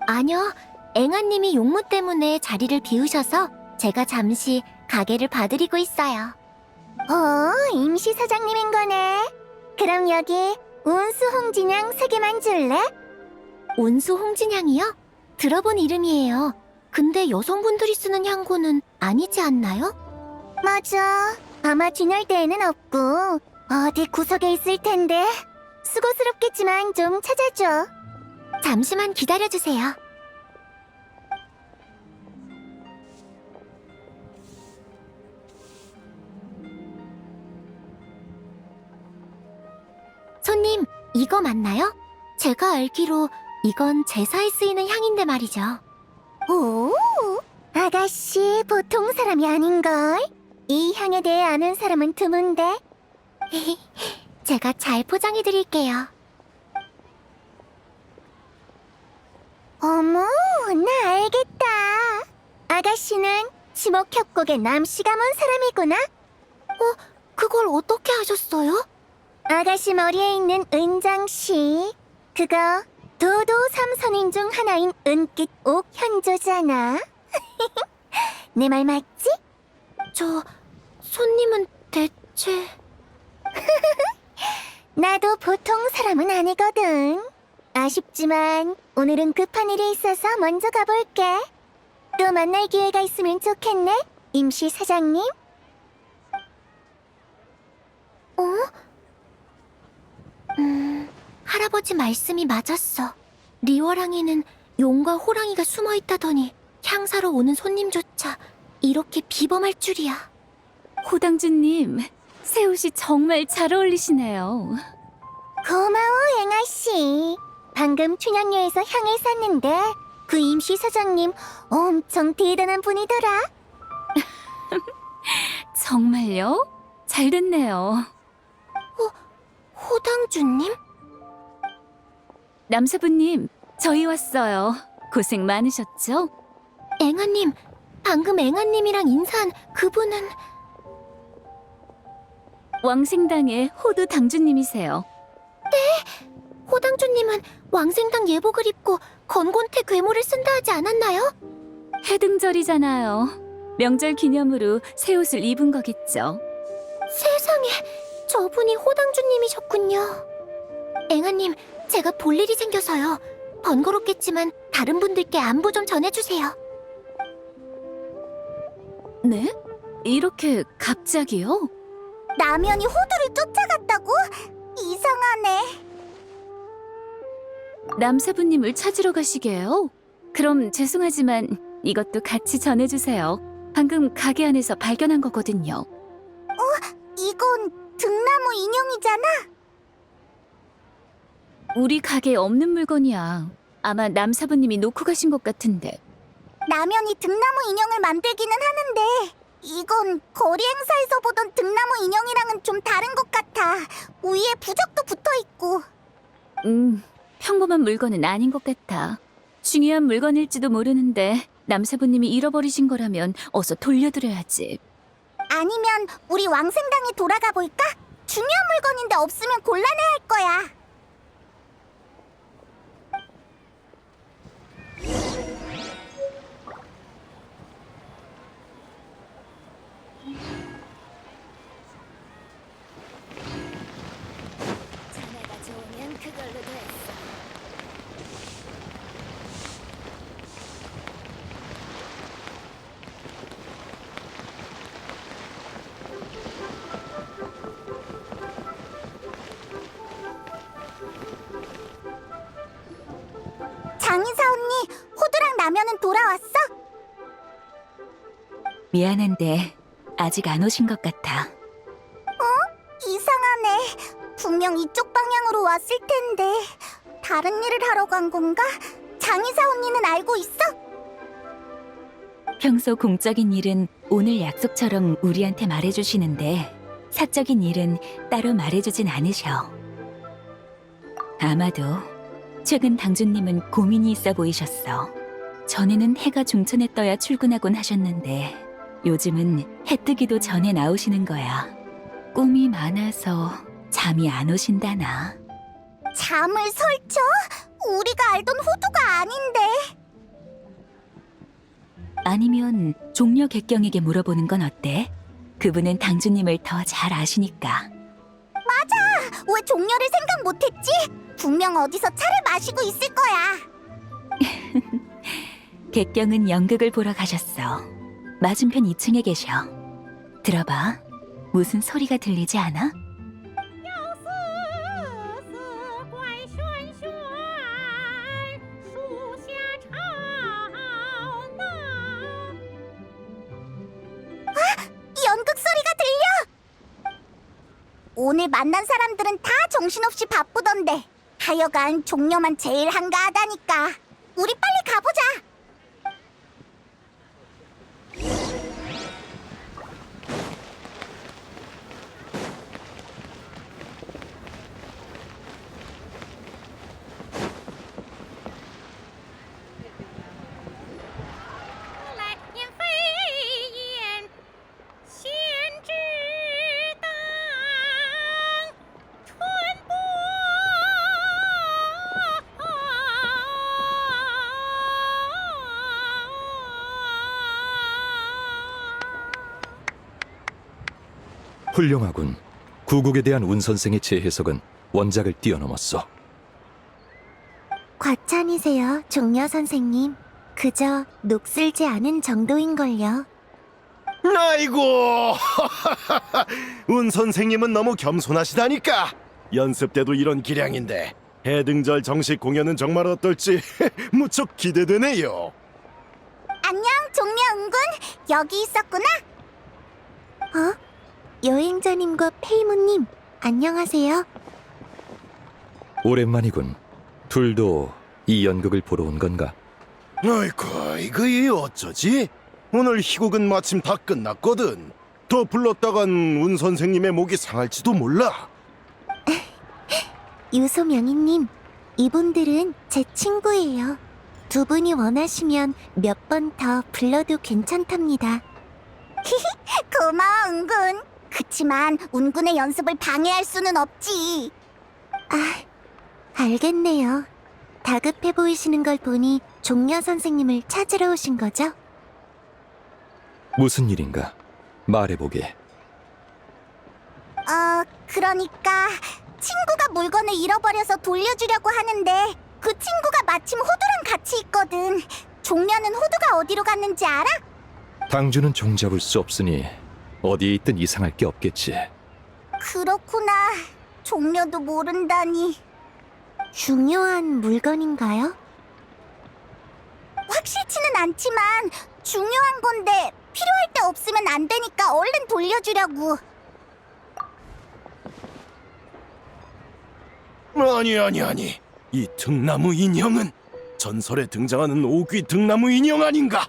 [SPEAKER 1] 아니요, 앵아님이 용무 때문에 자리를 비우셔서 제가 잠시 가게를 봐드리고 있어요. 임시 사장님인 거네. 그럼 여기 운수 홍진양 3개만 줄래? 운수 홍진양이요? 들어본 이름이에요. 근데 여성분들이 쓰는 향고는 아니지 않나요? 맞아. 아마 진열대에는 없고 어디 구석에 있을 텐데. 수고스럽겠지만 좀 찾아줘. 잠시만 기다려주세요. 손님, 이거 맞나요? 제가 알기로 이건 제사에 쓰이는 향인데 말이죠. 오, 아가씨 보통 사람이 아닌걸? 이 향에 대해 아는 사람은 드문데. 제가 잘 포장해드릴게요. 어머, 나 알겠다. 아가씨는 치목협곡의 남씨가 먼 사람이구나. 그걸 어떻게 하셨어요? 아가씨 머리에 있는 은장씨. 그거 도도 삼선인 중 하나인 은빛 옥현조잖아. 내 말 맞지? 손님은 대체... 나도 보통 사람은 아니거든. 아쉽지만 오늘은 급한 일이 있어서 먼저 가볼게. 또 만날 기회가 있으면 좋겠네, 임시 사장님. 할아버지 말씀이 맞았어. 리워랑에는 용과 호랑이가 숨어있다더니 향사로 오는 손님조차 이렇게 비범할 줄이야.
[SPEAKER 2] 호당주님, 새 옷이 정말 잘 어울리시네요.
[SPEAKER 1] 고마워, 앵아씨. 방금 춘향로에서 향을 샀는데 그 임시 사장님 엄청 대단한 분이더라.
[SPEAKER 2] 정말요? 잘 됐네요.
[SPEAKER 1] 호당주님?
[SPEAKER 2] 남사부님, 저희 왔어요. 고생 많으셨죠?
[SPEAKER 1] 앵아님, 방금 앵아님이랑 인사한 그분은...
[SPEAKER 2] 왕생당의 호두 당주님이세요.
[SPEAKER 1] 호당주님은 왕생당 예복을 입고 건곤태 괴물을 쓴다 하지 않았나요?
[SPEAKER 2] 해등절이잖아요. 명절 기념으로 새 옷을 입은 거겠죠.
[SPEAKER 1] 세상에, 저분이 호당주님이셨군요. 앵아님, 제가 볼 일이 생겨서요. 번거롭겠지만 다른 분들께 안부 좀 전해주세요.
[SPEAKER 2] 네? 이렇게 갑자기요?
[SPEAKER 1] 남연이 호두를 쫓아갔다고? 이상하네.
[SPEAKER 2] 남사부님을 찾으러 가시게요? 그럼 죄송하지만 이것도 같이 전해주세요. 방금 가게 안에서 발견한 거거든요.
[SPEAKER 1] 이건 등나무 인형이잖아?
[SPEAKER 2] 우리 가게에 없는 물건이야. 아마 남사부님이 놓고 가신 것 같은데.
[SPEAKER 1] 남연이 등나무 인형을 만들기는 하는데 이건 거리 행사에서 보던 등나무 인형이랑은 좀 다른 것 같아. 위에 부적도 붙어있고.
[SPEAKER 2] 평범한 물건은 아닌 것 같아. 중요한 물건일지도 모르는데 남사부님이 잃어버리신 거라면 어서 돌려드려야지.
[SPEAKER 1] 아니면 우리 왕생당에 돌아가 볼까? 중요한 물건인데 없으면 곤란해할 거야. 자네가 좋으면 그걸로 됐어. 장인사 언니, 호두랑 라면은 돌아왔어?
[SPEAKER 3] 미안한데 아직 안 오신 것 같아.
[SPEAKER 1] 이상하네. 분명 이쪽 방향으로 왔을 텐데 다른 일을 하러 간 건가? 장인사 언니는 알고 있어?
[SPEAKER 3] 평소 공적인 일은 오늘 약속처럼 우리한테 말해주시는데 사적인 일은 따로 말해주진 않으셔. 아마도 최근 당주님은 고민이 있어 보이셨어. 전에는 해가 중천에 떠야 출근하곤 하셨는데 요즘은 해 뜨기도 전에 나오시는 거야. 꿈이 많아서 잠이 안 오신다나.
[SPEAKER 1] 잠을 설쳐? 우리가 알던 호두가 아닌데.
[SPEAKER 3] 아니면 종려 객경에게 물어보는 건 어때? 그분은 당주님을 더 잘 아시니까.
[SPEAKER 1] 왜 종려를 생각 못했지? 분명 어디서 차를 마시고 있을 거야.
[SPEAKER 3] 객경은 연극을 보러 가셨어. 맞은편 2층에 계셔. 들어봐. 무슨 소리가 들리지 않아?
[SPEAKER 1] 연극 소리가 들려! 오늘 만난 사람들은 다 정신없이 바쁘던데 하여간 종려만 제일 한가하다니까. 우리 빨리 가보자.
[SPEAKER 9] 훌륭하군. 구국에 대한 운 선생의 재해석은 원작을 뛰어넘었어.
[SPEAKER 1] 과찬이세요, 종려 선생님. 그저 녹슬지 않은 정도인걸요.
[SPEAKER 10] 아이고, 운 선생님은 너무 겸손하시다니까. 연습 때도 이런 기량인데 해등절 정식 공연은 정말 어떨지 무척 기대되네요.
[SPEAKER 1] 안녕, 종려 은군. 여기 있었구나. 여행자님과 페이모님, 안녕하세요.
[SPEAKER 9] 오랜만이군. 둘도 이 연극을 보러 온 건가?
[SPEAKER 10] 아이고, 이거 어쩌지? 오늘 희곡은 마침 다 끝났거든. 더 불렀다간 운 선생님의 목이 상할지도 몰라.
[SPEAKER 1] 유소명희님, 이분들은 제 친구예요. 두 분이 원하시면 몇 번 더 불러도 괜찮답니다. 고마워, 은군. 그치만 운군의 연습을 방해할 수는 없지. 알겠네요. 다급해 보이시는 걸 보니 종려 선생님을 찾으러 오신 거죠?
[SPEAKER 9] 무슨 일인가? 말해보게.
[SPEAKER 1] 그러니까 친구가 물건을 잃어버려서 돌려주려고 하는데 그 친구가 마침 호두랑 같이 있거든. 종려는 호두가 어디로 갔는지 알아?
[SPEAKER 9] 당주는 종잡을 수 없으니 어디에 있든 이상할 게 없겠지.
[SPEAKER 1] 그렇구나. 종려도 모른다니. 중요한 물건인가요? 확실치는 않지만 중요한 건데 필요할 때 없으면 안 되니까 얼른 돌려주려고.
[SPEAKER 10] 아니. 이 등나무 인형은 전설에 등장하는 오귀 등나무 인형 아닌가?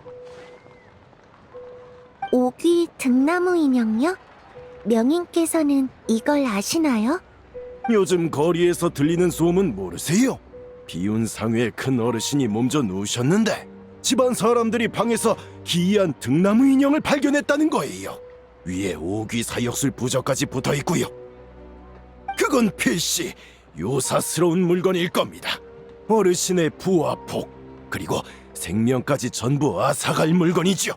[SPEAKER 1] 오귀 등나무 인형요? 명인께서는 이걸 아시나요?
[SPEAKER 10] 요즘 거리에서 들리는 소문 모르세요? 비운 상회의 큰 어르신이 몸져 누우셨는데 집안 사람들이 방에서 기이한 등나무 인형을 발견했다는 거예요. 위에 오귀 사역술 부적까지 붙어 있고요. 그건 필시 요사스러운 물건일 겁니다. 어르신의 부와 복, 그리고 생명까지 전부 앗아갈 물건이죠.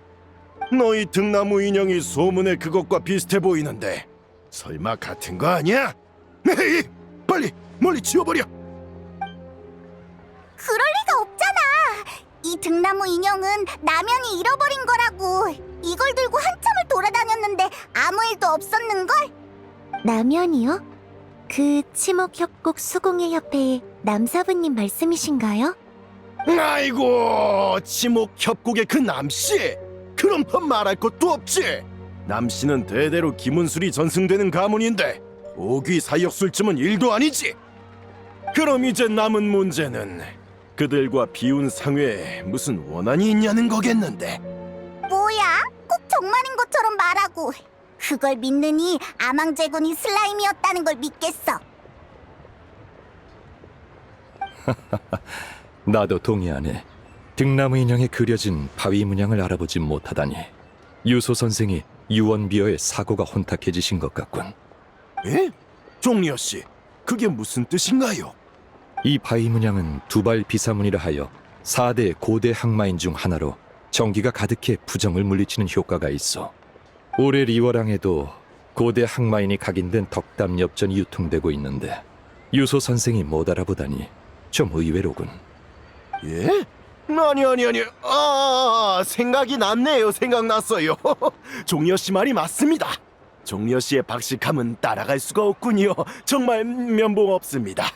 [SPEAKER 10] 너희 등나무 인형이 소문의 그것과 비슷해 보이는데 설마 같은 거 아니야? 에이, 빨리 멀리 치워버려.
[SPEAKER 1] 그럴 리가 없잖아. 이 등나무 인형은 남연이 잃어버린 거라고. 이걸 들고 한참을 돌아다녔는데 아무 일도 없었는걸? 남연이요? 그 치목협곡 수공예 협회의 남사부님 말씀이신가요?
[SPEAKER 10] 아이고, 치목협곡의 그 남씨. 그럼 더 말할 것도 없지. 남씨는 대대로 김은술이 전승되는 가문인데 오귀 사역술쯤은 일도 아니지. 그럼 이제 남은 문제는 그들과 비운 상회에 무슨 원한이 있냐는 거겠는데.
[SPEAKER 1] 뭐야? 꼭 정말인 것처럼 말하고. 그걸 믿느니 아망제군이 슬라임이었다는 걸 믿겠어.
[SPEAKER 9] 나도 동의하네. 등나무 인형에 그려진 바위 문양을 알아보지 못하다니. 유소 선생이 유언비어의 사고가 혼탁해지신 것 같군.
[SPEAKER 10] 예? 종려 씨, 그게 무슨 뜻인가요?
[SPEAKER 9] 이 바위 문양은 두발 비사문이라 하여 4대 고대 항마인 중 하나로 정기가 가득해 부정을 물리치는 효과가 있어. 올해 리워랑에도 고대 항마인이 각인된 덕담 엽전이 유통되고 있는데 유소 선생이 못 알아보다니 좀 의외로군.
[SPEAKER 10] 예? 아니. 생각이 났네요. 생각났어요. 종려 씨 말이 맞습니다. 종려 씨의 박식함은 따라갈 수가 없군요. 정말 면봉 없습니다.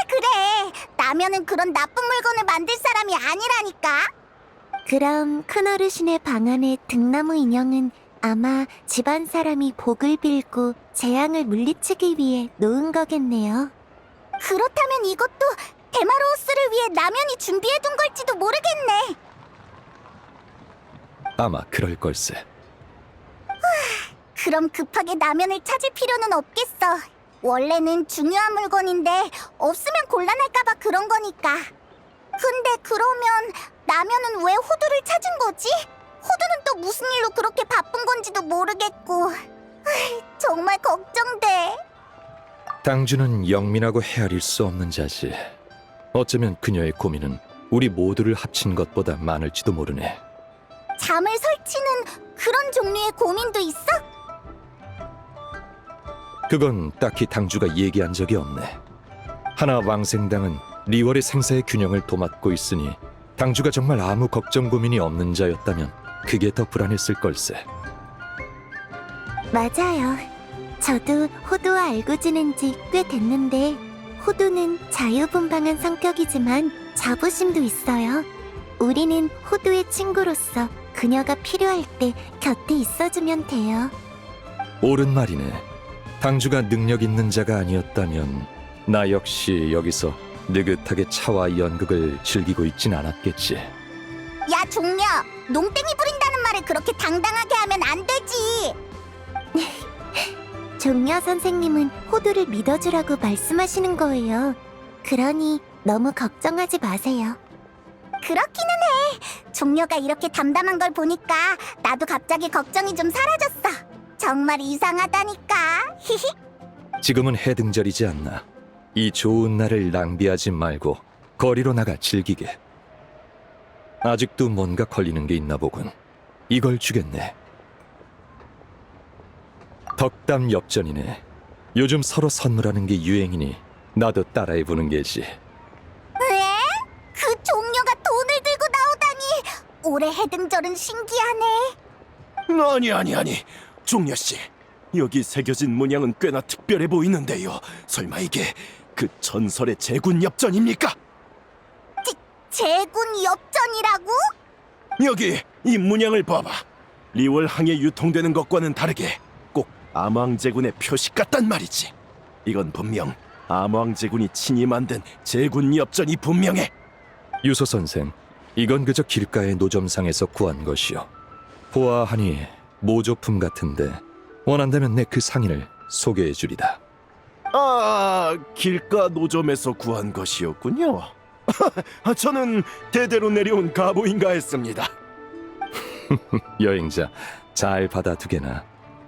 [SPEAKER 1] 그래. 남연은 그런 나쁜 물건을 만들 사람이 아니라니까. 그럼 큰어르신의 방 안의 등나무 인형은 아마 집안 사람이 복을 빌고 재앙을 물리치기 위해 놓은 거겠네요. 그렇다면 이것도 데마로우스를 위해 남연이 준비해둔 걸지도 모르겠네.
[SPEAKER 9] 아마 그럴 걸세.
[SPEAKER 1] 그럼 급하게 남연을 찾을 필요는 없겠어. 원래는 중요한 물건인데 없으면 곤란할까봐 그런 거니까. 근데 그러면 남연은 왜 호두를 찾은 거지? 호두는 또 무슨 일로 그렇게 바쁜 건지도 모르겠고. 정말 걱정돼.
[SPEAKER 9] 당주는 영민하고 헤아릴 수 없는 자지. 어쩌면 그녀의 고민은 우리 모두를 합친 것보다 많을지도 모르네.
[SPEAKER 1] 잠을 설치는 그런 종류의 고민도 있어?
[SPEAKER 9] 그건 딱히 당주가 얘기한 적이 없네. 하나 왕생당은 리월의 생사의 균형을 도맡고 있으니 당주가 정말 아무 걱정 고민이 없는 자였다면 그게 더 불안했을 걸세.
[SPEAKER 2] 맞아요. 저도 호두와 알고 지낸 지 꽤 됐는데 호두는 자유분방한 성격이지만 자부심도 있어요. 우리는 호두의 친구로서 그녀가 필요할 때 곁에 있어주면 돼요.
[SPEAKER 9] 옳은 말이네. 당주가 능력 있는 자가 아니었다면 나 역시 여기서 느긋하게 차와 연극을 즐기고 있진 않았겠지.
[SPEAKER 1] 야, 종려! 농땡이 부린다는 말을 그렇게 당당하게 하면 안 되지!
[SPEAKER 2] 종려 선생님은 호두를 믿어주라고 말씀하시는 거예요. 그러니 너무 걱정하지 마세요.
[SPEAKER 1] 그렇기는 해! 종려가 이렇게 담담한 걸 보니까 나도 갑자기 걱정이 좀 사라졌어. 정말 이상하다니까. 히히.
[SPEAKER 9] 지금은 해등절이지 않나. 이 좋은 날을 낭비하지 말고 거리로 나가 즐기게. 아직도 뭔가 걸리는 게 있나 보군. 이걸 주겠네. 덕담 엽전이네. 요즘 서로 선물하는 게 유행이니 나도 따라해보는 게지.
[SPEAKER 1] 왜? 그 종려가 돈을 들고 나오다니! 올해 해등절은 신기하네.
[SPEAKER 10] 아니. 종려씨, 여기 새겨진 문양은 꽤나 특별해 보이는데요. 설마 이게 그 전설의 제군 엽전입니까?
[SPEAKER 1] 제군 엽전이라고?
[SPEAKER 10] 여기 이 문양을 봐봐. 리월항에 유통되는 것과는 다르게 꼭 암왕제군의 표식 같단 말이지. 이건 분명 암왕제군이 친히 만든 제군 엽전이 분명해.
[SPEAKER 9] 유소 선생, 이건 그저 길가의 노점상에서 구한 것이요. 보아하니 모조품 같은데 원한다면 내 그 상인을 소개해주리다.
[SPEAKER 10] 아, 길가 노점에서 구한 것이었군요. 저는 대대로 내려온 가보인가 했습니다.
[SPEAKER 9] 여행자, 잘 받아두게나.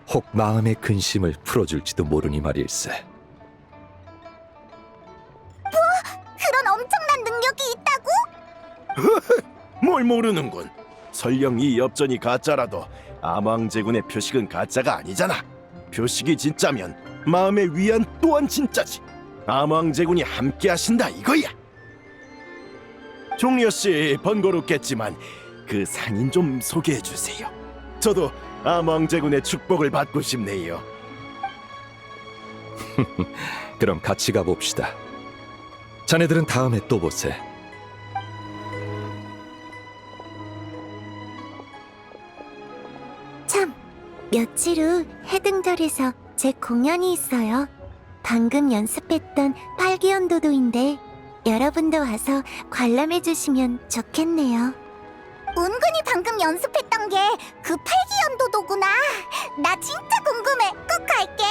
[SPEAKER 9] 혹 마음의 근심을 풀어줄지도 모르니 말일세.
[SPEAKER 1] 그런 엄청난 능력이 있다고?
[SPEAKER 10] 뭘 모르는군. 설령 이 엽전이 가짜라도 암왕제군의 표식은 가짜가 아니잖아. 표식이 진짜면 마음의 위안 또한 진짜지. 암왕제군이 함께 하신다 이거야. 종려씨 번거롭겠지만 그 상인 좀 소개해 주세요. 저도 암왕제군의 축복을 받고 싶네요.
[SPEAKER 9] 그럼 같이 가봅시다. 자네들은 다음에 또 보세.
[SPEAKER 2] 참, 며칠 후 해등절에서 제 공연이 있어요. 방금 연습했던 팔기연도도인데 여러분도 와서 관람해주시면 좋겠네요.
[SPEAKER 1] 은근히 방금 연습했던 게 그 팔기연도도구나. 나 진짜 궁금해. 꼭 갈게.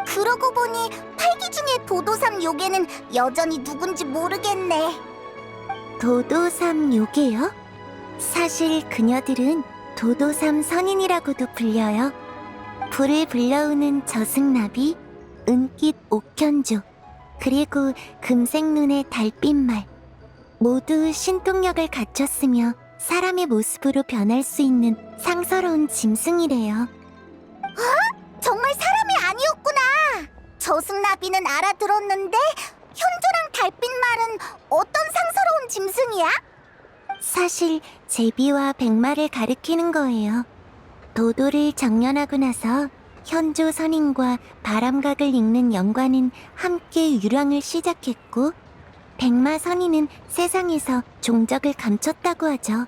[SPEAKER 1] 그러고 보니 팔기 중에 도도삼 요괴는 여전히 누군지 모르겠네.
[SPEAKER 2] 도도삼 요괴요? 사실 그녀들은 도도삼 선인이라고도 불려요. 불을 불러오는 저승나비, 은빛 옥현조, 그리고 금색눈의 달빛말, 모두 신통력을 갖췄으며 사람의 모습으로 변할 수 있는 상서로운 짐승이래요.
[SPEAKER 1] 정말 사람이 아니었구나. 저승나비는 알아들었는데 현조랑 달빛말은 어떤 상스러운 짐승이야?
[SPEAKER 2] 사실 제비와 백마를 가리키는 거예요. 도도를 정연하고 나서 현조 선인과 바람각을 읽는 영관은 함께 유랑을 시작했고 백마 선인은 세상에서 종적을 감췄다고 하죠.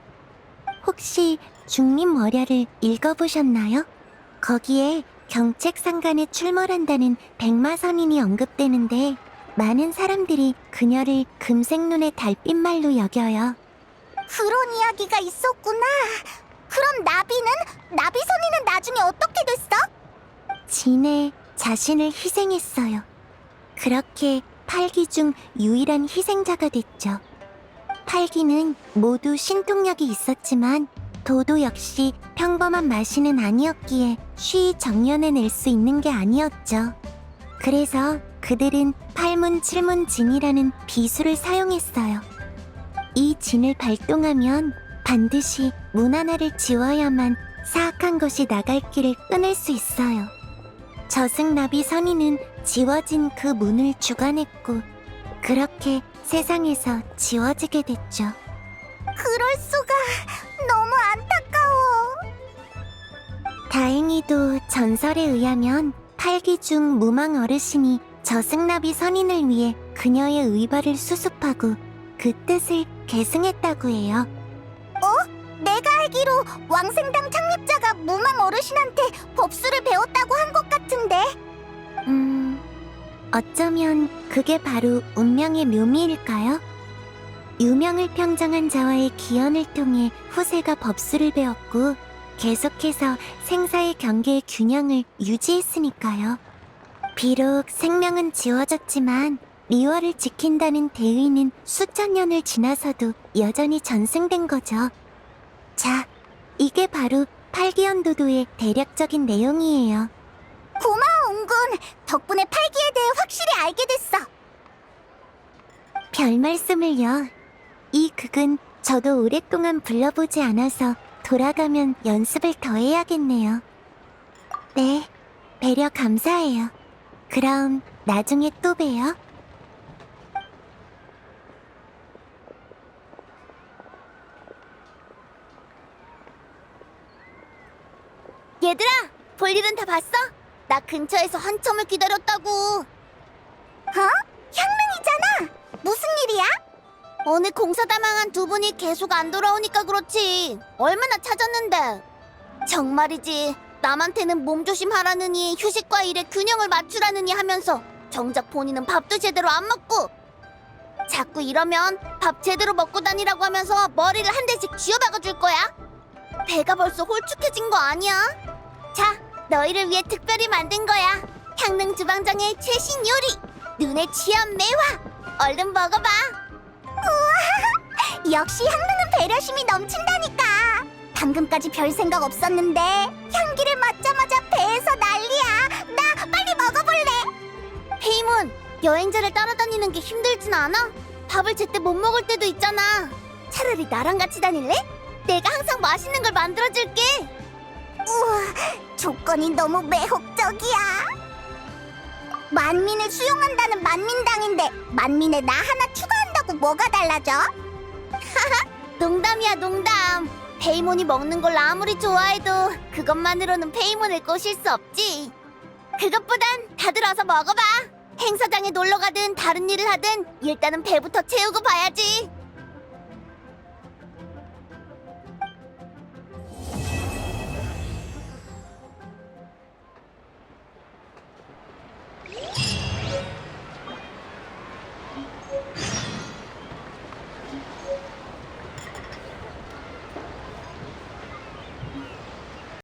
[SPEAKER 2] 혹시 중림월야를 읽어보셨나요? 거기에 경책상간에 출몰한다는 백마 선인이 언급되는데 많은 사람들이 그녀를 금색눈의 달빛말로 여겨요.
[SPEAKER 1] 그런 이야기가 있었구나. 그럼 나비 선인은 나중에 어떻게 됐어?
[SPEAKER 2] 진에 자신을 희생했어요. 그렇게 팔기 중 유일한 희생자가 됐죠. 팔기는 모두 신통력이 있었지만 도도 역시 평범한 마신은 아니었기에 쉬이 정연해낼 수 있는 게 아니었죠. 그래서 그들은 팔문칠문진이라는 비수를 사용했어요. 이 진을 발동하면
[SPEAKER 1] 반드시 문 하나를 지워야만 사악한 것이 나갈 길을 끊을 수 있어요. 저승나비 선인은 지워진 그 문을 주관했고 그렇게 세상에서 지워지게 됐죠. 그럴 수가. 너무 안타까워. 다행히도 전설에 의하면 8기 중 무망 어르신이 저승나비 선인을 위해 그녀의 의발을 수습하고 그 뜻을 계승했다고 해요. 내가 알기로 왕생당 창립자가 무망 어르신한테 법수를 배웠다고 한 것 같은데. 어쩌면 그게 바로 운명의 묘미일까요? 유명을 평정한 자와의 기연을 통해 후세가 법수를 배웠고 계속해서 생사의 경계의 균형을 유지했으니까요. 비록 생명은 지워졌지만 리월을 지킨다는 대의는 수천 년을 지나서도 여전히 전승된 거죠. 자, 이게 바로 팔기연도도의 대략적인 내용이에요. 고마워, 옹군. 덕분에 팔기에 대해 확실히 알게 됐어. 별 말씀을요. 이 극은 저도 오랫동안 불러보지 않아서 돌아가면 연습을 더 해야겠네요. 네, 배려 감사해요. 그럼 나중에 또 봬요. 얘들아, 볼일은 다 봤어? 나 근처에서 한참을 기다렸다고. 향릉이잖아. 무슨 일이야? 오늘 공사다 망한 두 분이 계속 안 돌아오니까 그렇지. 얼마나 찾았는데. 정말이지. 남한테는 몸조심하라느니 휴식과 일의 균형을 맞추라느니 하면서 정작 본인은 밥도 제대로 안 먹고. 자꾸 이러면 밥 제대로 먹고 다니라고 하면서 머리를 한 대씩 쥐어박아 줄 거야. 배가 벌써 홀쭉해진 거 아니야? 자, 너희를 위해 특별히 만든 거야. 향릉 주방장의 최신 요리, 눈에 취한 매화. 얼른 먹어봐. 우와, 역시 향릉은 배려심이 넘친다니까. 방금까지 별 생각 없었는데 향기를 맡자마자 배에서 난리야. 나 빨리 먹어볼래. 페이몬, 여행자를 따라다니는 게 힘들진 않아? 밥을 제때 못 먹을 때도 있잖아. 차라리 나랑 같이 다닐래? 내가 항상 맛있는 걸 만들어줄게. 우와, 조건이 너무 매혹적이야. 만민을 수용한다는 만민당인데 만민에 나 하나 추가한다고 뭐가 달라져? 농담이야, 농담. 페이몬이 먹는 걸 아무리 좋아해도 그것만으로는 페이몬을 꼬실 수 없지. 그것보단 다들 와서 먹어봐. 행사장에 놀러 가든 다른 일을 하든 일단은 배부터 채우고 봐야지.